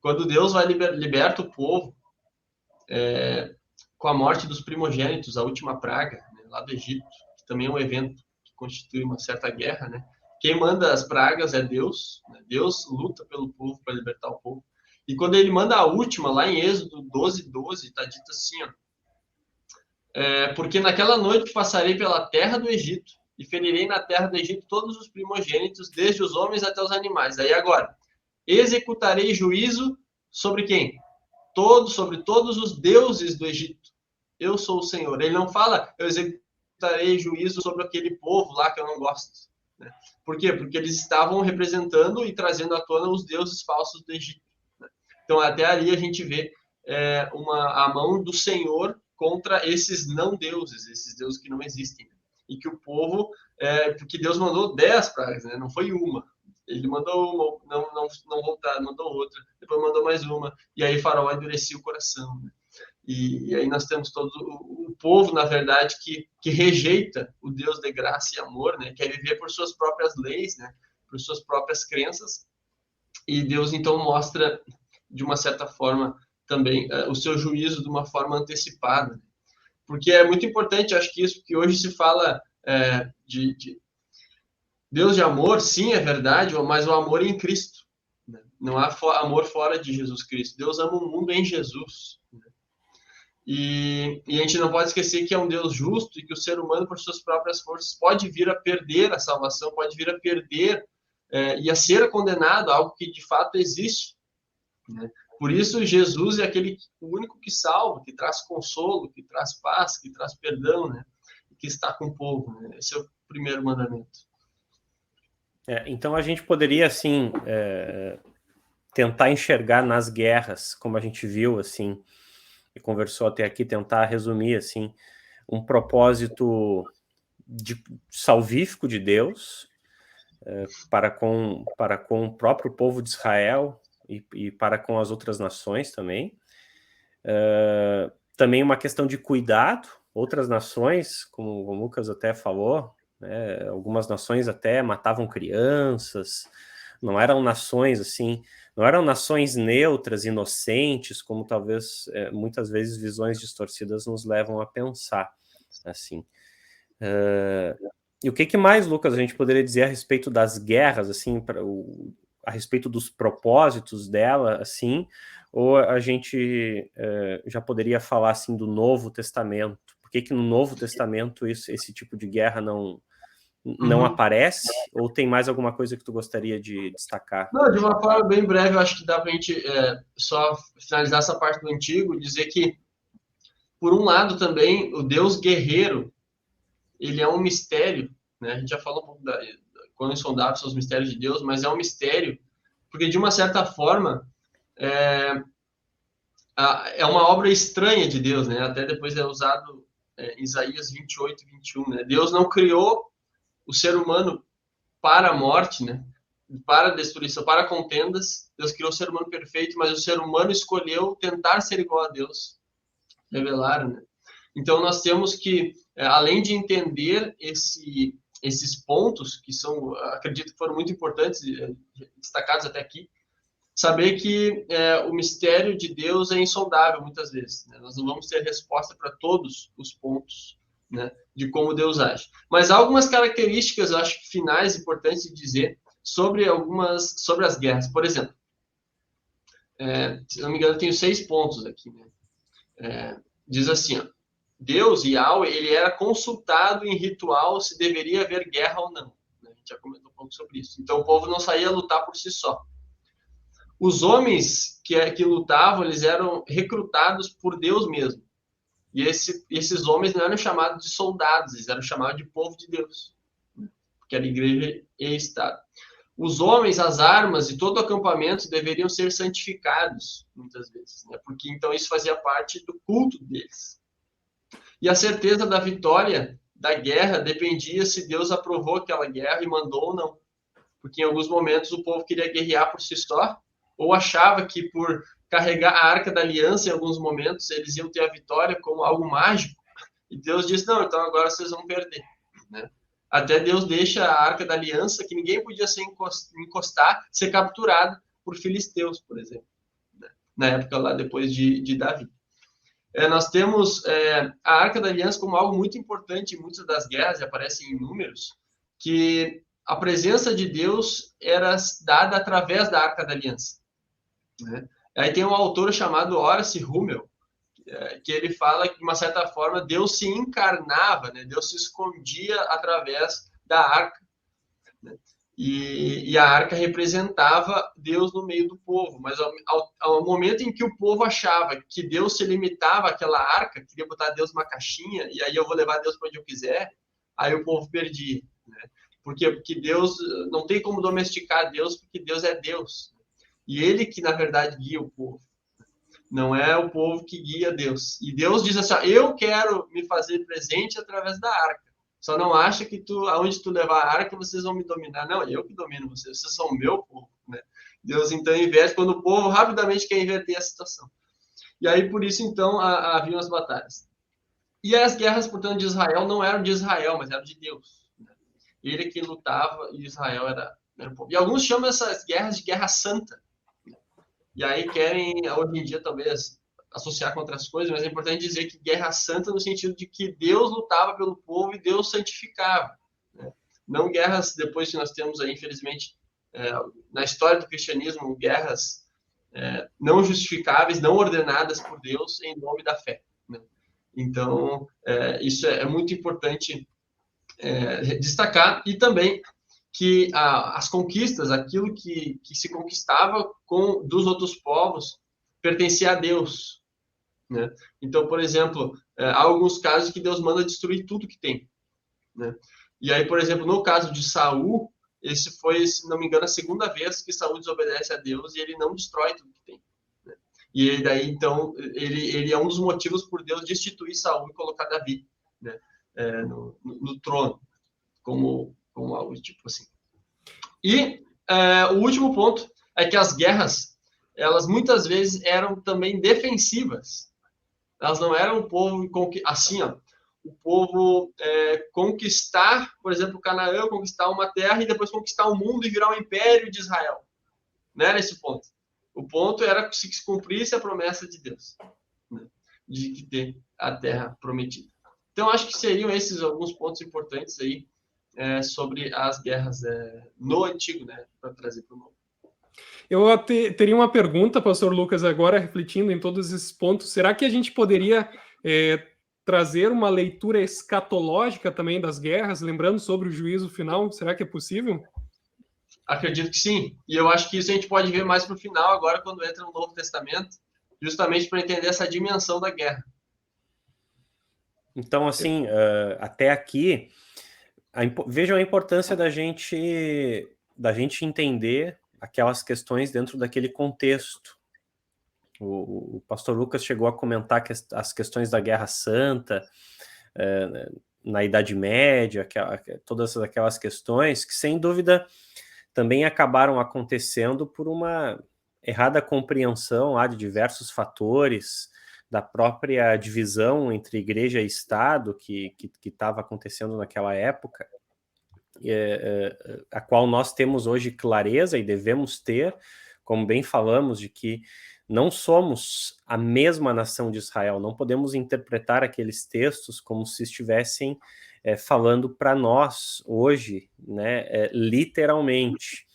Quando Deus vai liberta o povo com a morte dos primogênitos, a última praga, né, lá do Egito, que também é um evento que constitui uma certa guerra, né? Quem manda as pragas é Deus, né? Deus luta pelo povo para libertar o povo. E quando ele manda a última, lá em Êxodo 12:12, está dito assim, porque naquela noite passarei pela terra do Egito e ferirei na terra do Egito todos os primogênitos, desde os homens até os animais. Aí agora, executarei juízo sobre quem? Sobre todos os deuses do Egito. Eu sou o Senhor. Ele não fala, eu executarei juízo sobre aquele povo lá que eu não gosto, né? Por quê? Porque eles estavam representando e trazendo à tona os deuses falsos do Egito, né? Então, até ali a gente vê a mão do Senhor contra esses não deuses, esses deuses que não existem, né? E que o povo, porque Deus mandou 10 pragas, né? Não foi uma. Ele mandou uma, não voltar, mandou outra, depois mandou mais uma, e aí Faraó endurecia o coração, né? E aí nós temos todo o povo, na verdade, que rejeita o Deus de graça e amor, né? Quer viver por suas próprias leis, né? Por suas próprias crenças, e Deus então mostra, de uma certa forma, também o seu juízo de uma forma antecipada, porque é muito importante, acho que isso, que hoje se fala de Deus de amor, sim, é verdade, mas o amor em Cristo, né? Não há amor fora de Jesus Cristo. Deus ama o mundo em Jesus, né? E a gente não pode esquecer que é um Deus justo e que o ser humano, por suas próprias forças, pode vir a perder a salvação, pode vir a perder e a ser condenado, algo que de fato existe, né? Por isso, Jesus é o único que salva, que traz consolo, que traz paz, que traz perdão, né? Que está com o povo, né? Esse é o primeiro mandamento. Então a gente poderia, assim, tentar enxergar nas guerras, como a gente viu, assim, e conversou até aqui, tentar resumir, assim, um propósito salvífico de Deus para com o próprio povo de Israel e para com as outras nações também. Também uma questão de cuidado. Outras nações, como o Lucas até falou, né, algumas nações até matavam crianças, não eram nações assim, não eram nações neutras, inocentes, como talvez muitas vezes visões distorcidas nos levam a pensar assim. E o que mais, Lucas, a gente poderia dizer a respeito das guerras, assim, a respeito dos propósitos dela, assim, ou a gente já poderia falar, assim, do Novo Testamento? Por que no Novo Testamento esse tipo de guerra não aparece? Ou tem mais alguma coisa que tu gostaria de destacar? Não, de uma forma bem breve, eu acho que dá para a gente só finalizar essa parte do Antigo, dizer que, por um lado também, o Deus guerreiro, ele é um mistério, né? A gente já falou um pouco quando insondáveis são os mistérios de Deus, mas é um mistério, porque de uma certa forma é uma obra estranha de Deus, né? Até depois é usado em Isaías 28, 21, né? Deus não criou o ser humano para a morte, né? Para a destruição, para contendas. Deus criou o ser humano perfeito, mas o ser humano escolheu tentar ser igual a Deus, revelar, né? Então nós temos que, além de entender esses pontos que são, acredito que foram muito importantes, destacados até aqui, saber que o mistério de Deus é insondável muitas vezes, né? Nós não vamos ter resposta para todos os pontos, né, de como Deus age. Mas há algumas características, eu acho, finais importantes de dizer sobre as guerras. Por exemplo, se não me engano, eu tenho 6 pontos aqui, né? Diz assim, ó, Deus, Yahweh, ele era consultado em ritual se deveria haver guerra ou não. A gente já comentou um pouco sobre isso. Então o povo não saía a lutar por si só. Os homens que lutavam, eles eram recrutados por Deus mesmo. E esses homens não eram chamados de soldados, eles eram chamados de povo de Deus, porque era igreja e Estado. Os homens, as armas e todo o acampamento deveriam ser santificados, muitas vezes, né? Porque então isso fazia parte do culto deles. E a certeza da vitória da guerra dependia se Deus aprovou aquela guerra e mandou ou não. Porque em alguns momentos o povo queria guerrear por si só, ou achava que por carregar a Arca da Aliança em alguns momentos eles iam ter a vitória como algo mágico. E Deus disse, não, então agora vocês vão perder, né? Até Deus deixa a Arca da Aliança, que ninguém podia se encostar, ser capturado por filisteus, por exemplo, né? Na época lá depois de Davi. Nós temos a Arca da Aliança como algo muito importante em muitas das guerras, e aparece em Números, que a presença de Deus era dada através da Arca da Aliança, né? Aí tem um autor chamado Horace Rummel, que ele fala que, de uma certa forma, Deus se encarnava, né? Deus se escondia através da arca, né? E a arca representava Deus no meio do povo, mas ao momento em que o povo achava que Deus se limitava àquela arca, queria botar Deus numa caixinha, e aí eu vou levar Deus para onde eu quiser, aí o povo perdia, né? Porque Deus, não tem como domesticar Deus, porque Deus é Deus. E ele que, na verdade, guia o povo. Não é o povo que guia Deus. E Deus diz assim, eu quero me fazer presente através da arca. Só não acha que aonde tu levar a arca, vocês vão me dominar. Não, eu que domino vocês são o meu povo, né? Deus, então, inverte quando o povo rapidamente quer inverter a situação. E aí, por isso, então, haviam as batalhas. E as guerras, portanto, de Israel não eram de Israel, mas eram de Deus, né? Ele que lutava e Israel era o povo. E alguns chamam essas guerras de guerra santa. E aí querem, hoje em dia, talvez, associar com outras coisas, mas é importante dizer que guerra santa no sentido de que Deus lutava pelo povo e Deus santificava, né? Não guerras, depois que nós temos aí, infelizmente, na história do cristianismo, guerras não justificáveis, não ordenadas por Deus em nome da fé, né? Então, isso é muito importante destacar, e também que as conquistas, aquilo que se conquistava dos outros povos, pertencia a Deus, né? Então, por exemplo, há alguns casos que Deus manda destruir tudo que tem, né? E aí, por exemplo, no caso de Saul, esse foi, se não me engano, a segunda vez que Saul desobedece a Deus e ele não destrói tudo que tem. Né? E ele, daí, então, ele é um dos motivos por Deus destituir Saul e colocar Davi, né? No trono, como algo tipo assim. E o último ponto é que as guerras, elas muitas vezes eram também defensivas. Elas não eram o povo assim, ó, o povo conquistar, por exemplo, Canaã, conquistar uma terra e depois conquistar o mundo e virar o império de Israel. Não era esse o ponto. O ponto era que se cumprisse a promessa de Deus, né, de ter a terra prometida. Então, acho que seriam esses alguns pontos importantes aí sobre as guerras no Antigo, né, para trazer para o Novo. Eu teria uma pergunta, pastor Lucas, agora refletindo em todos esses pontos. Será que a gente poderia trazer uma leitura escatológica também das guerras, lembrando sobre o juízo final? Será que é possível? Acredito que sim. E eu acho que isso a gente pode ver mais para o final, agora, quando entra no Novo Testamento, justamente para entender essa dimensão da guerra. Então, assim, até aqui, vejam a importância da gente entender aquelas questões dentro daquele contexto. O pastor Lucas chegou a comentar as questões da Guerra Santa, na Idade Média, todas aquelas questões que, sem dúvida, também acabaram acontecendo por uma errada compreensão de diversos fatores, da própria divisão entre igreja e Estado que estava acontecendo naquela época, a qual nós temos hoje clareza e devemos ter, como bem falamos, de que não somos a mesma nação de Israel, não podemos interpretar aqueles textos como se estivessem falando para nós hoje, né, literalmente,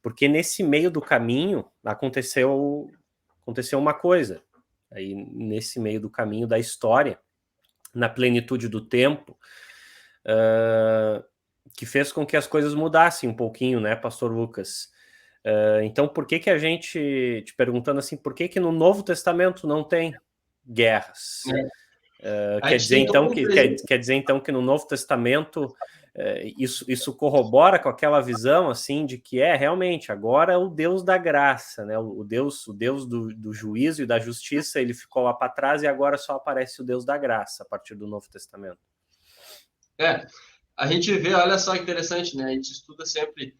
porque nesse meio do caminho aconteceu uma coisa, aí nesse meio do caminho da história, na plenitude do tempo, que fez com que as coisas mudassem um pouquinho, né, pastor Lucas? Então, por que a gente, te perguntando assim, por que no Novo Testamento não tem guerras? Quer dizer então que no Novo Testamento isso corrobora com aquela visão assim de que realmente agora o Deus da graça, né? O Deus do juízo e da justiça, ele ficou lá para trás e agora só aparece o Deus da graça a partir do Novo Testamento. A gente vê, olha só que interessante, né? A gente estuda sempre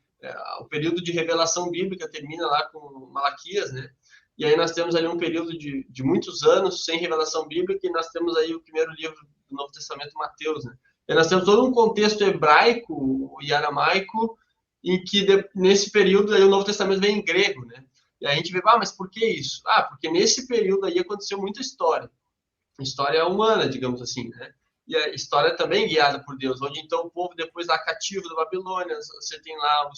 o período de revelação bíblica, termina lá com Malaquias, né? E aí nós temos ali um período de muitos anos sem revelação bíblica e nós temos aí o primeiro livro do Novo Testamento, Mateus, né? E nós temos todo um contexto hebraico e aramaico em que nesse período aí o Novo Testamento vem em grego, né? E a gente vê, mas por que isso? Porque nesse período aí aconteceu muita história humana, digamos assim, né? E a história também guiada por Deus, onde então o povo depois da cativo da Babilônia, você tem lá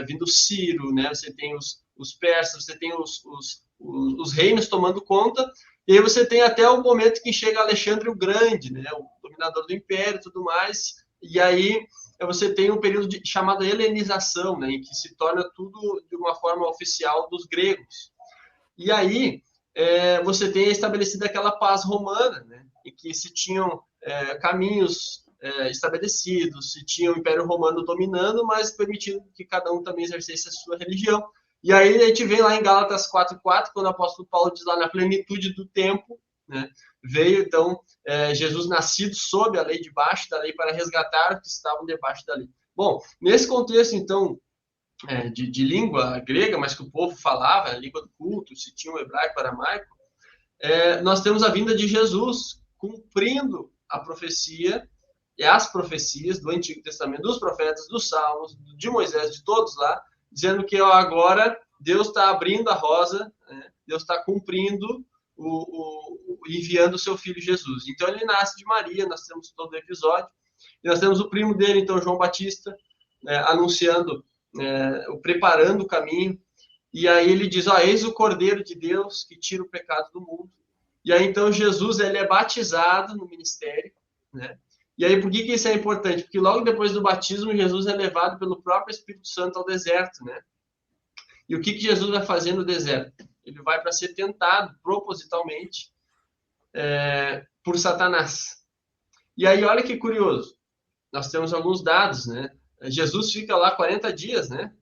vindo Ciro, né? Você tem os persas, você tem os reinos tomando conta, e aí você tem até o momento que chega Alexandre o Grande, né? O dominador do império e tudo mais, e aí você tem um período chamado helenização, né? Em que se torna tudo de uma forma oficial dos gregos. E aí você tem estabelecida aquela paz romana, né? Em que se tinham caminhos estabelecidos, se tinha o Império Romano dominando, mas permitindo que cada um também exercesse a sua religião. E aí a gente vem lá em Gálatas 4:4, quando o apóstolo Paulo diz lá na plenitude do tempo, né, veio então Jesus nascido sob a lei, debaixo da lei, para resgatar os que estavam debaixo da lei. Bom, nesse contexto então de língua grega, mas que o povo falava, a língua do culto, se tinha o hebraico, o aramaico, nós temos a vinda de Jesus cumprindo a profecia e as profecias do Antigo Testamento, dos profetas, dos Salmos, de Moisés, de todos lá, dizendo que agora Deus está abrindo a rosa, né? Deus está cumprindo, enviando o seu filho Jesus. Então ele nasce de Maria, nós temos todo o episódio, e nós temos o primo dele, então João Batista, anunciando, preparando o caminho, e aí ele diz, eis o Cordeiro de Deus que tira o pecado do mundo. E aí, então, Jesus ele é batizado no ministério, né? E aí, por que isso é importante? Porque logo depois do batismo, Jesus é levado pelo próprio Espírito Santo ao deserto, né? E o que Jesus vai fazer no deserto? Ele vai para ser tentado, propositalmente, por Satanás. E aí, olha que curioso. Nós temos alguns dados, né? Jesus fica lá 40 dias, né?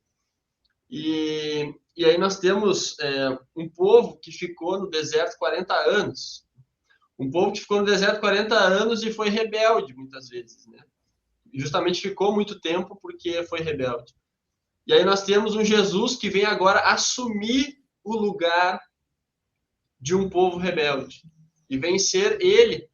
E aí nós temos um povo que ficou no deserto 40 anos. Um povo que ficou no deserto 40 anos e foi rebelde, muitas vezes, né? E justamente ficou muito tempo porque foi rebelde. E aí nós temos um Jesus que vem agora assumir o lugar de um povo rebelde. E vem ser ele,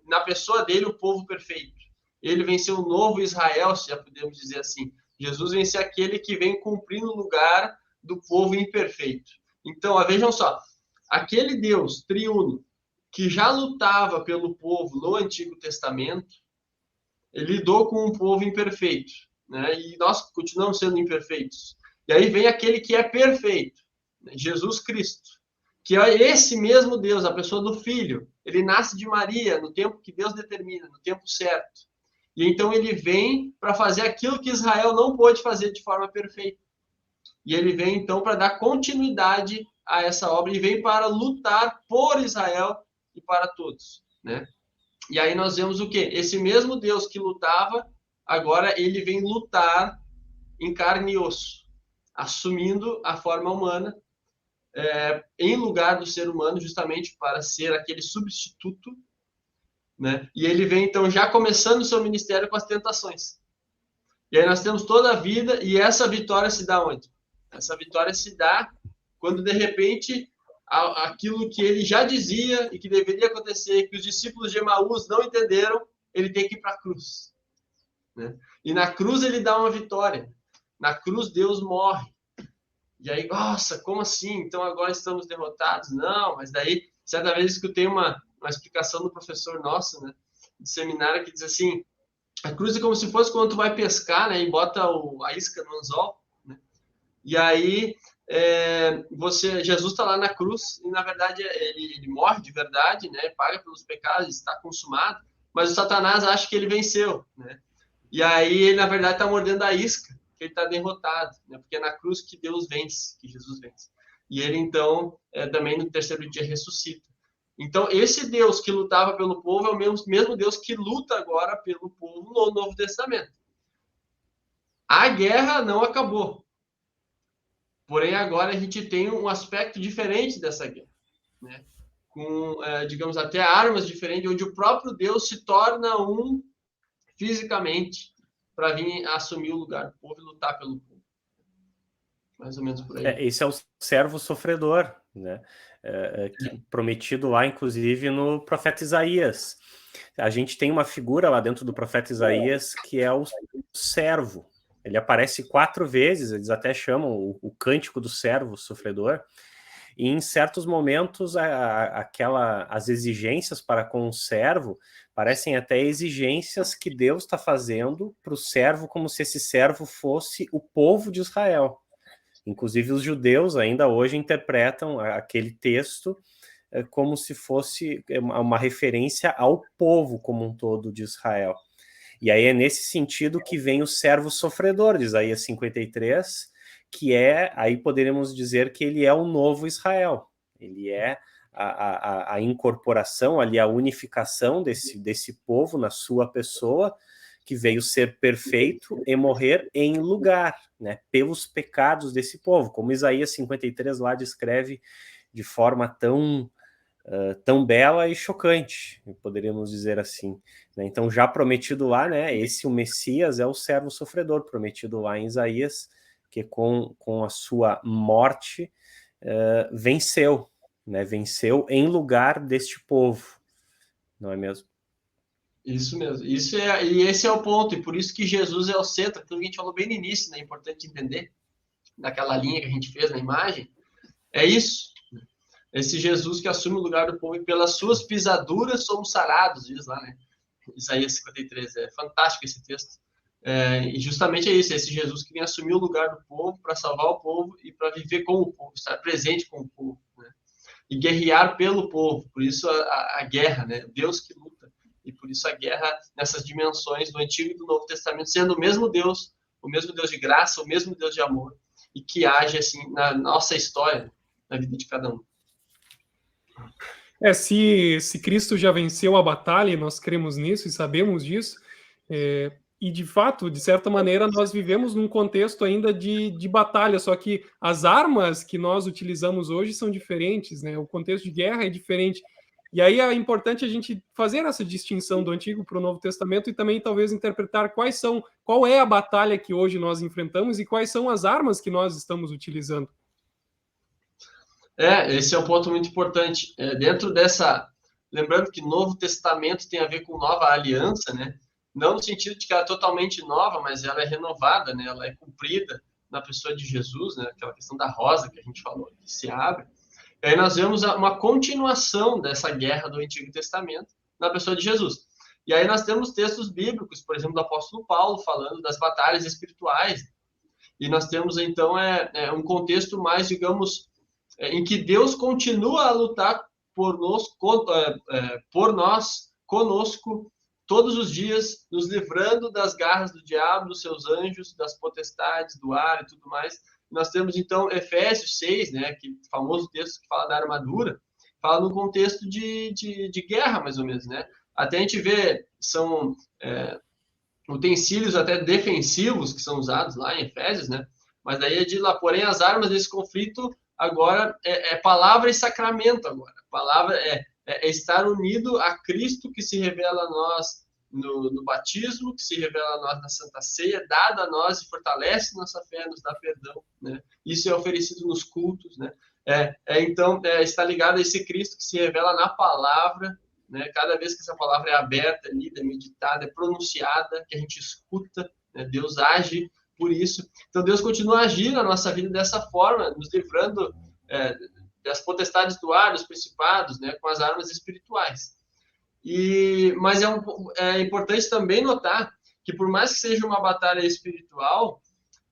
na pessoa dele, o povo perfeito. Ele vem ser o novo Israel, se já podemos dizer assim. Jesus vem ser aquele que vem cumprir no lugar do povo imperfeito. Então, vejam só, aquele Deus triuno que já lutava pelo povo no Antigo Testamento, ele lidou com um povo imperfeito, né? E nós continuamos sendo imperfeitos. E aí vem aquele que é perfeito, né? Jesus Cristo, que é esse mesmo Deus, a pessoa do Filho. Ele nasce de Maria no tempo que Deus determina, no tempo certo. E então ele vem para fazer aquilo que Israel não pôde fazer de forma perfeita. E ele vem então para dar continuidade a essa obra e vem para lutar por Israel e para todos, né? E aí nós vemos o quê? Esse mesmo Deus que lutava, agora ele vem lutar em carne e osso, assumindo a forma humana, em lugar do ser humano, justamente para ser aquele substituto, né? E ele vem, então, já começando o seu ministério com as tentações. E aí nós temos toda a vida, e essa vitória se dá onde? Essa vitória se dá quando, de repente, aquilo que ele já dizia e que deveria acontecer, que os discípulos de Emaús não entenderam, ele tem que ir para a cruz, né? E na cruz ele dá uma vitória. Na cruz Deus morre. E aí, nossa, como assim? Então agora estamos derrotados? Não, mas daí, certa vez escutei uma explicação do professor nosso, né, de seminário, que diz assim, a cruz é como se fosse quando tu vai pescar, né, e bota a isca no anzol, né? E aí, Jesus está lá na cruz, e na verdade ele morre de verdade, né, paga pelos pecados, está consumado, mas o Satanás acha que ele venceu, né? E aí ele, na verdade, está mordendo a isca, que ele está derrotado, né? Porque é na cruz que Deus vence, que Jesus vence. E ele, então, também no terceiro dia ressuscita. Então, esse Deus que lutava pelo povo é o mesmo Deus que luta agora pelo povo no Novo Testamento. A guerra não acabou. Porém, agora a gente tem um aspecto diferente dessa guerra, né? Com, digamos, até armas diferentes, onde o próprio Deus se torna um fisicamente para vir assumir o lugar do povo e lutar pelo povo. Mais ou menos por aí. Esse é o servo sofredor, né? Prometido lá, inclusive, no profeta Isaías. A gente tem uma figura lá dentro do profeta Isaías que é o servo. Ele aparece 4 vezes, eles até chamam o cântico do servo sofredor. E em certos momentos, as exigências para com o servo parecem até exigências que Deus está fazendo para o servo, como se esse servo fosse o povo de Israel. Inclusive, os judeus ainda hoje interpretam aquele texto como se fosse uma referência ao povo como um todo de Israel. E aí é nesse sentido que vem o servo sofredor de Isaías 53, que aí poderíamos dizer que ele é o novo Israel. Ele é a incorporação, ali, a unificação desse povo na sua pessoa, que veio ser perfeito e morrer em lugar, né, pelos pecados desse povo, como Isaías 53 lá descreve de forma tão bela e chocante, poderíamos dizer assim, né? Então, já prometido lá, né, o Messias é o servo sofredor, prometido lá em Isaías, que com a sua morte venceu, né, venceu em lugar deste povo, não é mesmo? Isso mesmo. E esse é o ponto, e por isso que Jesus é o centro, aquilo que a gente falou bem no início, né? É importante entender, naquela linha que a gente fez na imagem, é isso. Esse Jesus que assume o lugar do povo, e pelas suas pisaduras somos sarados, diz lá, né? Isaías 53, é fantástico esse texto. E justamente é isso, esse Jesus que vem assumir o lugar do povo, para salvar o povo e para viver com o povo, estar presente com o povo, né? E guerrear pelo povo, por isso a guerra, né? Deus que luta. E por isso a guerra nessas dimensões do Antigo e do Novo Testamento, sendo o mesmo Deus de graça, o mesmo Deus de amor, e que age assim na nossa história, na vida de cada um. Se Cristo já venceu a batalha, e nós cremos nisso e sabemos disso, E, de fato, de certa maneira, nós vivemos num contexto ainda de batalha, só que as armas que nós utilizamos hoje são diferentes, né? O contexto de guerra é diferente. E aí é importante a gente fazer essa distinção do Antigo para o Novo Testamento e também talvez interpretar qual é a batalha que hoje nós enfrentamos e quais são as armas que nós estamos utilizando. Esse é um ponto muito importante. Dentro dessa... Lembrando que Novo Testamento tem a ver com nova aliança, né? Não no sentido de que ela é totalmente nova, mas ela é renovada, né? Ela é cumprida na pessoa de Jesus, né? Aquela questão da rosa que a gente falou, que se abre. E aí nós vemos uma continuação dessa guerra do Antigo Testamento na pessoa de Jesus. E aí nós temos textos bíblicos, por exemplo, do apóstolo Paulo, falando das batalhas espirituais. E nós temos, então, um contexto mais, digamos, em que Deus continua a lutar por nós, conosco, todos os dias, nos livrando das garras do diabo, dos seus anjos, das potestades, do ar e tudo mais. Nós temos, então, Efésios 6, né, que famoso texto que fala da armadura, fala no contexto de guerra, mais ou menos, né? Até a gente vê, são utensílios até defensivos que são usados lá em Efésios, né? Mas daí é de lá, porém, as armas desse conflito agora é palavra e sacramento agora. A palavra é estar unido a Cristo, que se revela a nós no batismo, que se revela a nós na Santa Ceia, dada a nós e fortalece nossa fé, nos dá perdão, né? Isso é oferecido nos cultos, né? Então, está ligado a esse Cristo que se revela na palavra, né? Cada vez que essa palavra é aberta, lida, meditada, é pronunciada, que a gente escuta, né? Deus age por isso. Então, Deus continua a agir na nossa vida dessa forma, nos livrando das potestades do ar, dos principados, né? Com as armas espirituais. Mas é importante também notar que, por mais que seja uma batalha espiritual,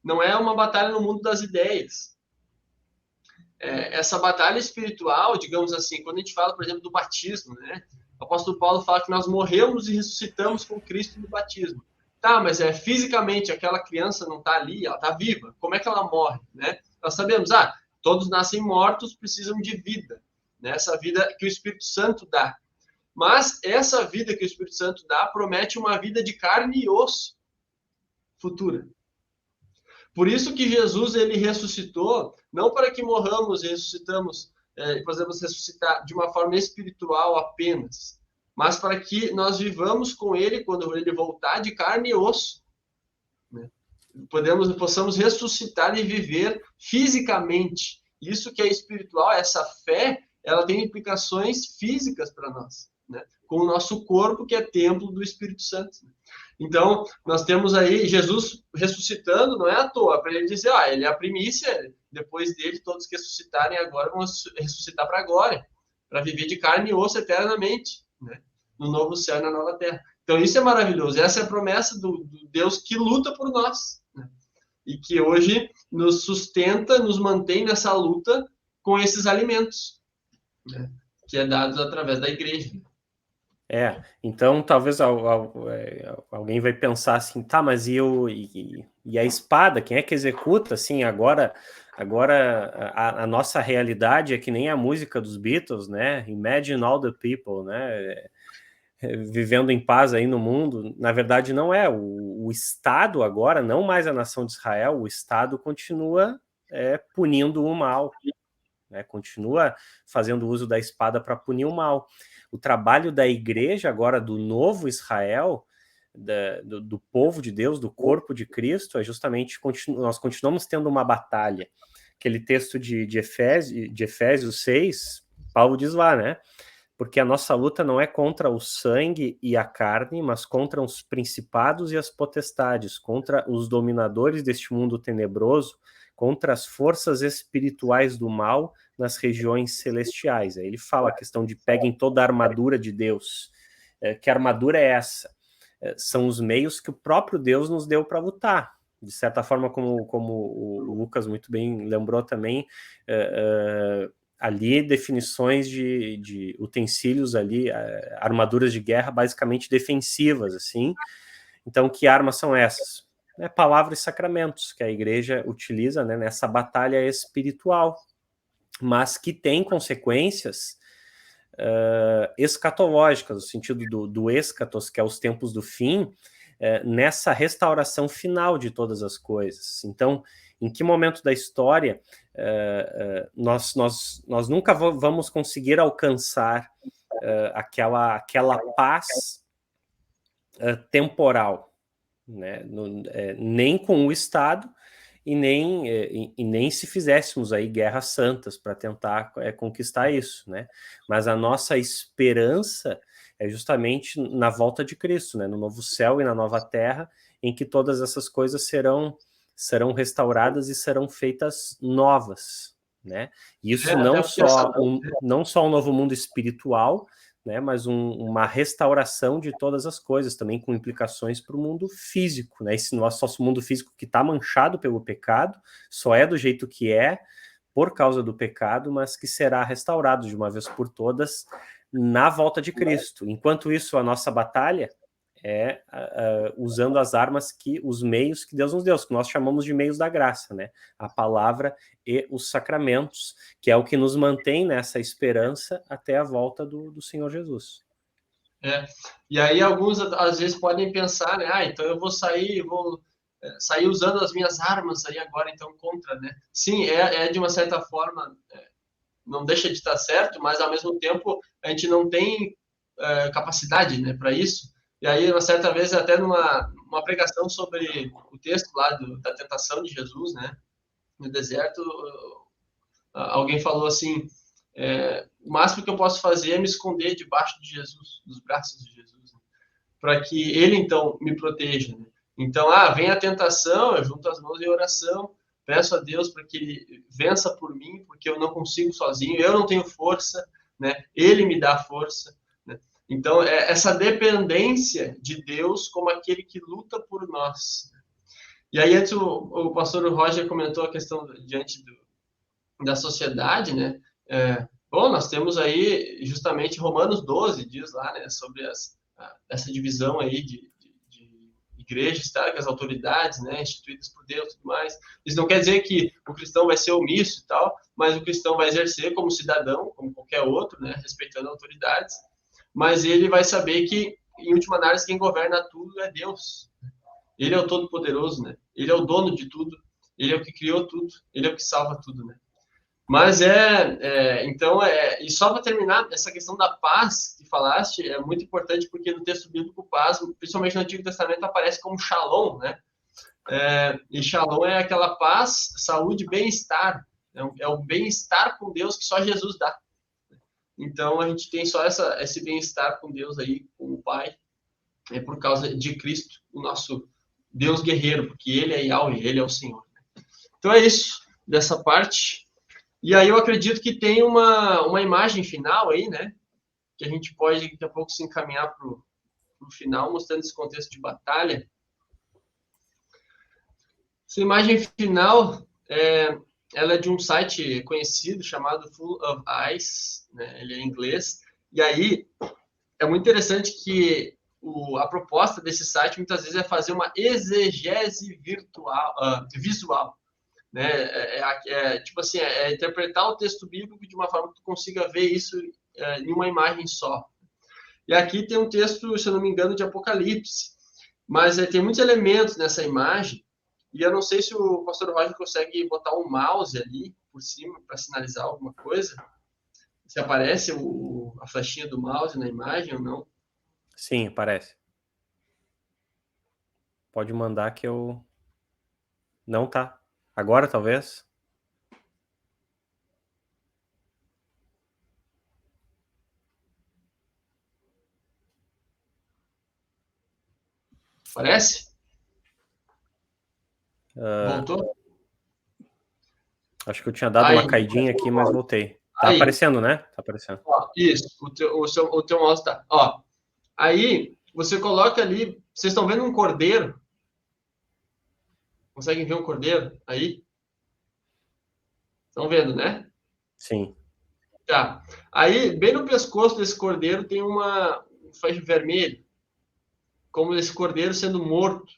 não é uma batalha no mundo das ideias. Essa batalha espiritual, digamos assim, quando a gente fala, por exemplo, do batismo, né? O apóstolo Paulo fala que nós morremos e ressuscitamos com Cristo no batismo. Tá, mas fisicamente aquela criança não está ali, ela está viva. Como é que ela morre, né? Nós sabemos, todos nascem mortos, precisam de vida, né? Essa vida que o Espírito Santo dá. Mas essa vida que o Espírito Santo dá promete uma vida de carne e osso futura. Por isso que Jesus ele ressuscitou, não para que morramos e ressuscitamos, podemos ressuscitar de uma forma espiritual apenas, mas para que nós vivamos com ele quando ele voltar de carne e osso, né? Possamos ressuscitar e viver fisicamente. Isso que é espiritual, essa fé, ela tem implicações físicas para nós, né? Com o nosso corpo, que é templo do Espírito Santo. Então, nós temos aí Jesus ressuscitando, não é à toa, para ele dizer, ele é a primícia, depois dele, todos que ressuscitarem agora vão ressuscitar para agora, para viver de carne e osso eternamente, né? No novo céu e na nova terra. Então, isso é maravilhoso. Essa é a promessa do Deus que luta por nós, né? E que hoje nos sustenta, nos mantém nessa luta com esses alimentos, né? Que é dado através da igreja. Então talvez alguém vai pensar assim, tá, mas e a espada, quem é que executa? Assim, agora a nossa realidade é que nem a música dos Beatles, né? Imagine all the people, né? Vivendo em paz aí no mundo. Na verdade não é, o Estado agora, não mais a nação de Israel, o Estado continua punindo o mal, né? Continua fazendo uso da espada para punir o mal. O trabalho da igreja agora, do novo Israel, do povo de Deus, do corpo de Cristo, é justamente, nós continuamos tendo uma batalha. Aquele texto de Efésios 6, Paulo diz lá, né? Porque a nossa luta não é contra o sangue e a carne, mas contra os principados e as potestades, contra os dominadores deste mundo tenebroso, contra as forças espirituais do mal nas regiões celestiais. Aí ele fala a questão de peguem toda a armadura de Deus. Que armadura é essa? São os meios que o próprio Deus nos deu para lutar. De certa forma, como o Lucas muito bem lembrou também, ali definições de utensílios ali, armaduras de guerra basicamente defensivas, assim. Então, que armas são essas? Palavras e sacramentos que a igreja utiliza, né, nessa batalha espiritual, mas que tem consequências escatológicas, no sentido do escatos, que é os tempos do fim, nessa restauração final de todas as coisas. Então, em que momento da história nós nunca vamos conseguir alcançar aquela paz temporal, né? Nem com o Estado e nem se fizéssemos aí guerras santas para tentar conquistar isso, né? Mas a nossa esperança é justamente na volta de Cristo, né? No novo céu e na nova terra, em que todas essas coisas serão restauradas e serão feitas novas, né? E isso não só um novo mundo espiritual, né, mas uma restauração de todas as coisas, também com implicações para o mundo físico, né? Esse nosso mundo físico que está manchado pelo pecado, só é do jeito que é por causa do pecado, mas que será restaurado de uma vez por todas na volta de Cristo. Enquanto isso, a nossa batalha é usando as armas, os meios que Deus nos deu, que nós chamamos de meios da graça, né? A palavra e os sacramentos, que é o que nos mantém nessa esperança até a volta do Senhor Jesus. E aí alguns às vezes podem pensar, né? Então eu vou sair usando as minhas armas aí agora, então, contra, né? Sim, de uma certa forma, não deixa de estar certo, mas ao mesmo tempo a gente não tem capacidade, né, para isso. E aí, uma certa vez, até numa pregação sobre o texto lá da tentação de Jesus, né, no deserto, alguém falou assim, o máximo que eu posso fazer é me esconder debaixo de Jesus, dos braços de Jesus, né, para que ele, então, me proteja, né? Então, vem a tentação, eu junto as mãos em oração, peço a Deus para que ele vença por mim, porque eu não consigo sozinho, eu não tenho força, né? Ele me dá força, né? Então, essa dependência de Deus como aquele que luta por nós. E aí, antes o pastor Roger comentou a questão diante da sociedade, né? Bom, nós temos aí justamente Romanos 12, diz lá, né, sobre essa divisão aí de igrejas, tá, que as autoridades, né, instituídas por Deus e tudo mais. Isso não quer dizer que o cristão vai ser omisso e tal, mas o cristão vai exercer como cidadão, como qualquer outro, né, respeitando autoridades, mas ele vai saber que, em última análise, quem governa tudo é Deus. Ele é o Todo-Poderoso, né? Ele é o dono de tudo, ele é o que criou tudo, ele é o que salva tudo, né? Mas então, e só para terminar, essa questão da paz que falaste é muito importante, porque no texto bíblico, paz, principalmente no Antigo Testamento, aparece como shalom, né? E shalom é aquela paz, saúde, bem-estar. É o bem-estar com Deus que só Jesus dá. Então, a gente tem só esse bem-estar com Deus aí, com o Pai, por causa de Cristo, o nosso Deus guerreiro, porque Ele é Yahweh, Ele é o Senhor. Então, é isso, dessa parte. E aí eu acredito que tem uma imagem final aí, né? Que a gente pode, daqui a pouco, se encaminhar para o final, mostrando esse contexto de batalha. Essa imagem final, ela é de um site conhecido, chamado Full of Eyes, né? Ele é em inglês. E aí, é muito interessante que a proposta desse site, muitas vezes, é fazer uma exegese visual. Né? Tipo assim, interpretar o texto bíblico de uma forma que tu consiga ver isso em uma imagem só. E aqui tem um texto, se eu não me engano, de Apocalipse, mas tem muitos elementos nessa imagem, e eu não sei se o pastor Roger consegue botar um mouse ali por cima para sinalizar alguma coisa, se aparece a flechinha do mouse na imagem ou não. Sim, aparece. Pode mandar que eu... Não tá. Agora, talvez? Parece? Voltou? Acho que eu tinha dado uma caidinha aqui, mas voltei. Tá aparecendo, né? Tá aparecendo. Isso, o teu mouse tá. Aí, você coloca ali... Vocês estão vendo um cordeiro? Conseguem ver um cordeiro aí? Estão vendo, né? Sim. Tá. Aí, bem no pescoço desse cordeiro tem um faixa vermelho, como esse cordeiro sendo morto,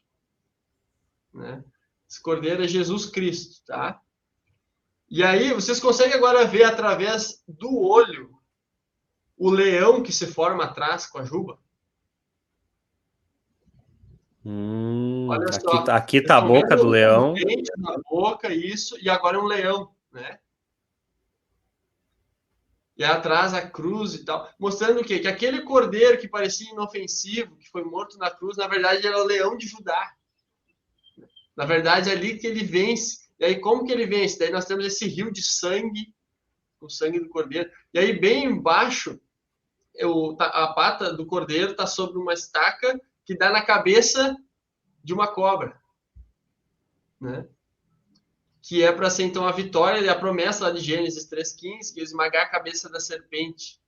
né? Esse cordeiro é Jesus Cristo, tá? E aí, vocês conseguem agora ver através do olho o leão que se forma atrás com a juba? Olha só. Aqui tá a boca do leão. Dente na boca, isso, e agora é um leão, né? E atrás a cruz e tal, mostrando o quê? Que aquele cordeiro que parecia inofensivo, que foi morto na cruz, na verdade era o leão de Judá. Na verdade é ali que ele vence. E aí como que ele vence? Daí nós temos esse rio de sangue, o sangue do cordeiro. E aí bem embaixo, a pata do cordeiro está sobre uma estaca que dá na cabeça de uma cobra, né? Que é para ser então a vitória e a promessa lá de Gênesis 3,15, que é esmagar a cabeça da serpente.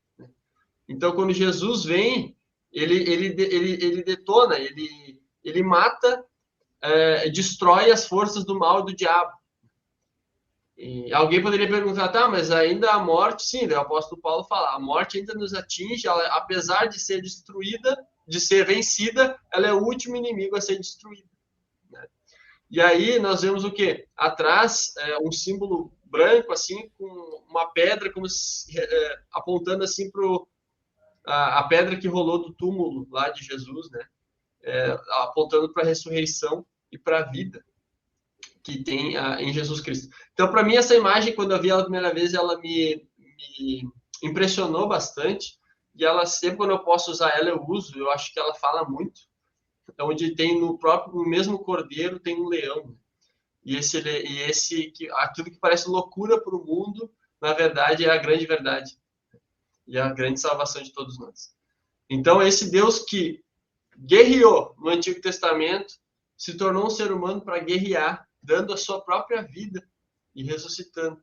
Então, quando Jesus vem, ele detona, ele mata, destrói as forças do mal e do diabo. E alguém poderia perguntar, tá, mas ainda a morte, sim, o apóstolo Paulo fala, a morte ainda nos atinge, ela, apesar de ser destruída, de ser vencida, ela é o último inimigo a ser destruído. Né? E aí nós vemos o quê? Atrás, um símbolo branco, assim, com uma pedra como se, apontando assim para a pedra que rolou do túmulo lá de Jesus, né? Apontando para a ressurreição e para a vida que tem em Jesus Cristo. Então, para mim, essa imagem, quando eu vi ela a primeira vez, ela me impressionou bastante. E ela, sempre quando eu posso usar ela, eu uso. Eu acho que ela fala muito. Onde tem no mesmo cordeiro, tem um leão. E aquilo que parece loucura para o mundo, na verdade, é a grande verdade. E a grande salvação de todos nós. Então, esse Deus que guerreou no Antigo Testamento, se tornou um ser humano para guerrear, dando a sua própria vida e ressuscitando,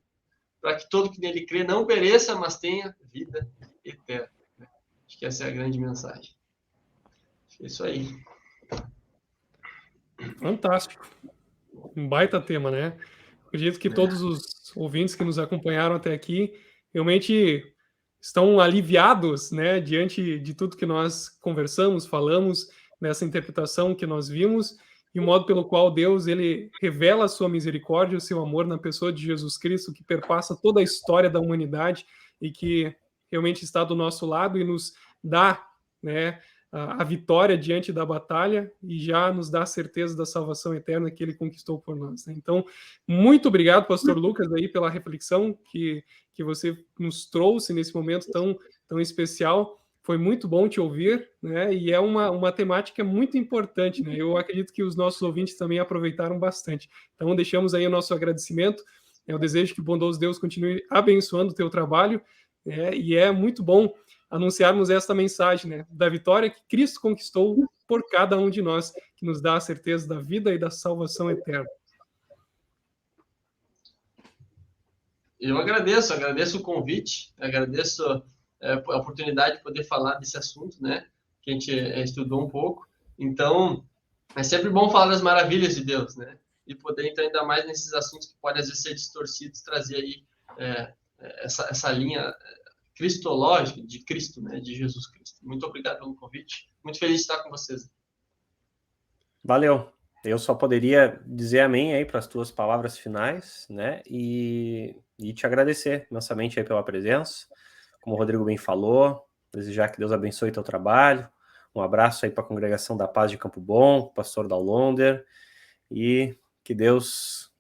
para que todo que nele crê não pereça, mas tenha vida eterna. Acho que essa é a grande mensagem. É isso aí. Fantástico. Um baita tema, né? Acredito que todos os ouvintes que nos acompanharam até aqui realmente estão aliviados, né, diante de tudo que nós conversamos, falamos, nessa interpretação que nós vimos, e o modo pelo qual Deus ele revela a sua misericórdia, o seu amor na pessoa de Jesus Cristo, que perpassa toda a história da humanidade e que realmente está do nosso lado e nos dá, né, a vitória diante da batalha e já nos dá a certeza da salvação eterna que ele conquistou por nós. Né? Então, muito obrigado, pastor Lucas, aí, pela reflexão que você nos trouxe nesse momento tão especial. Foi muito bom te ouvir, né? E é uma temática muito importante, né? Eu acredito que os nossos ouvintes também aproveitaram bastante. Então, deixamos aí o nosso agradecimento. Eu desejo que o bondoso Deus continue abençoando o teu trabalho, né? E é muito bom anunciarmos esta mensagem, né? Da vitória que Cristo conquistou por cada um de nós, que nos dá a certeza da vida e da salvação eterna. Eu agradeço o convite, agradeço a oportunidade de poder falar desse assunto, né? Que a gente estudou um pouco. Então, é sempre bom falar das maravilhas de Deus, né? E poder, então, ainda mais nesses assuntos que podem, às vezes, ser distorcidos, trazer aí essa linha cristológica de Cristo, né? De Jesus Cristo. Muito obrigado pelo convite. Muito feliz de estar com vocês. Valeu. Eu só poderia dizer amém aí para as tuas palavras finais, né? E te agradecer imensamente aí pela presença. Como o Rodrigo bem falou, desejar que Deus abençoe teu trabalho. Um abraço aí para a Congregação da Paz de Campo Bom, pastor Daulonder, e que Deus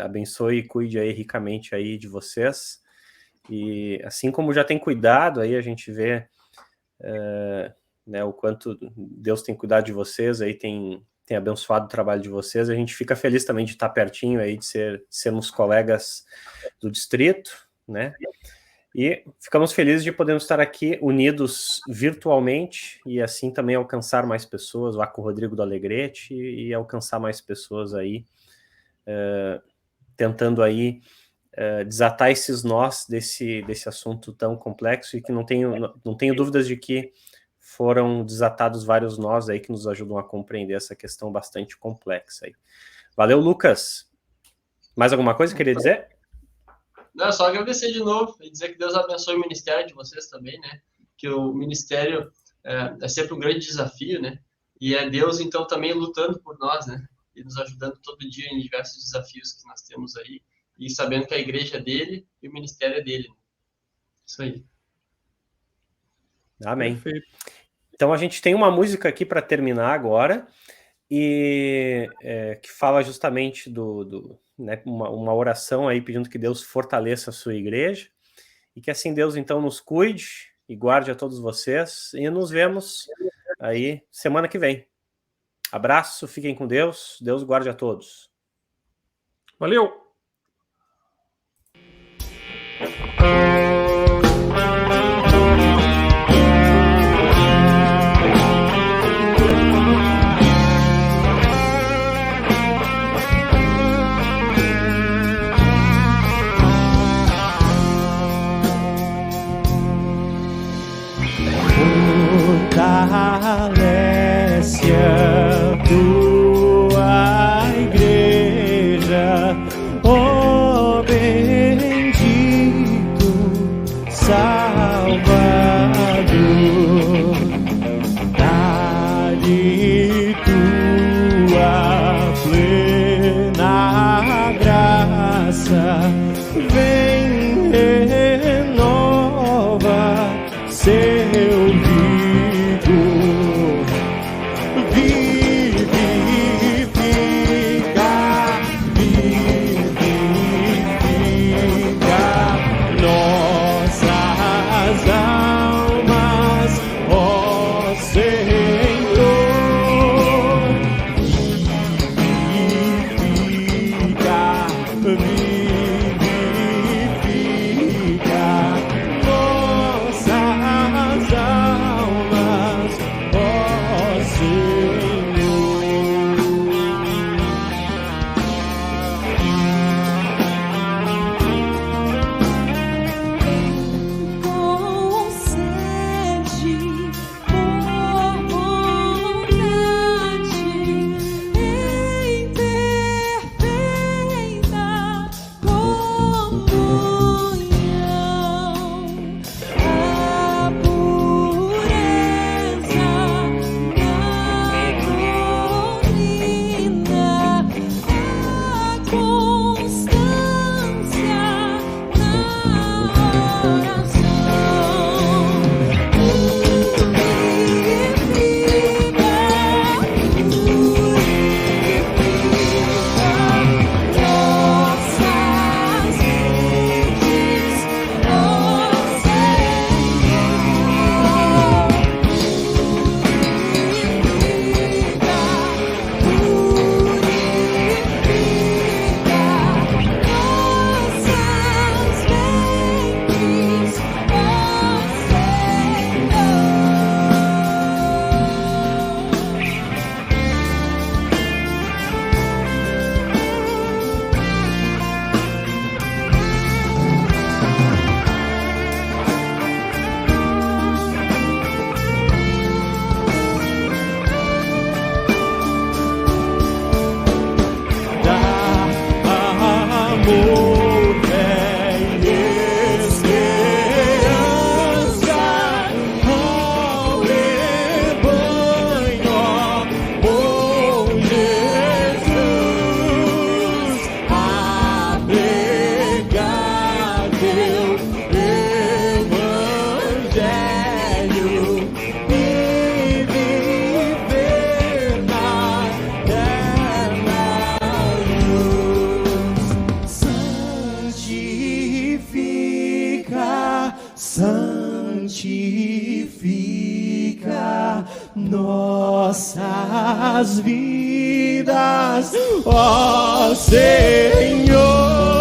abençoe e cuide aí ricamente aí de vocês. E assim como já tem cuidado, aí a gente vê né, o quanto Deus tem cuidado de vocês, aí tem abençoado o trabalho de vocês, a gente fica feliz também de estar pertinho aí, de sermos colegas do distrito, né? E ficamos felizes de podermos estar aqui unidos virtualmente e assim também alcançar mais pessoas, lá com o Rodrigo do Alegrete, e alcançar mais pessoas aí, tentando aí desatar esses nós desse assunto tão complexo, e que não tenho dúvidas de que foram desatados vários nós aí que nos ajudam a compreender essa questão bastante complexa aí. Valeu, Lucas. Mais alguma coisa que queria dizer? Não, só agradecer de novo e dizer que Deus abençoe o ministério de vocês também, né? Que o ministério é sempre um grande desafio, né? E é Deus, então, também lutando por nós, né? E nos ajudando todo dia em diversos desafios que nós temos aí. E sabendo que a igreja é dele e o ministério é dele. Isso aí. Amém. Perfeito. Então a gente tem uma música aqui para terminar agora, e que fala justamente né, uma oração aí pedindo que Deus fortaleça a sua igreja e que assim Deus então nos cuide e guarde a todos vocês e nos vemos aí semana que vem. Abraço, fiquem com Deus, Deus guarde a todos. Valeu! Fortalece a tua igreja, ó bendito Salvador. Dá-lhe tua plena graça, vem renova seu vigor, vivifica nossas almas, ó Senhor, vivifica nossas almas, ó Senhor. Com sede, por vontade, em perfeita comunhão, a pureza na doutrina, a constância na oração, purifica nossas mentes, ó Amor, fé e esperança ao rebanho, ó Jesus, a pregar teu evangelho e viver na eterna luz. Santifica nossas vidas, ó Senhor.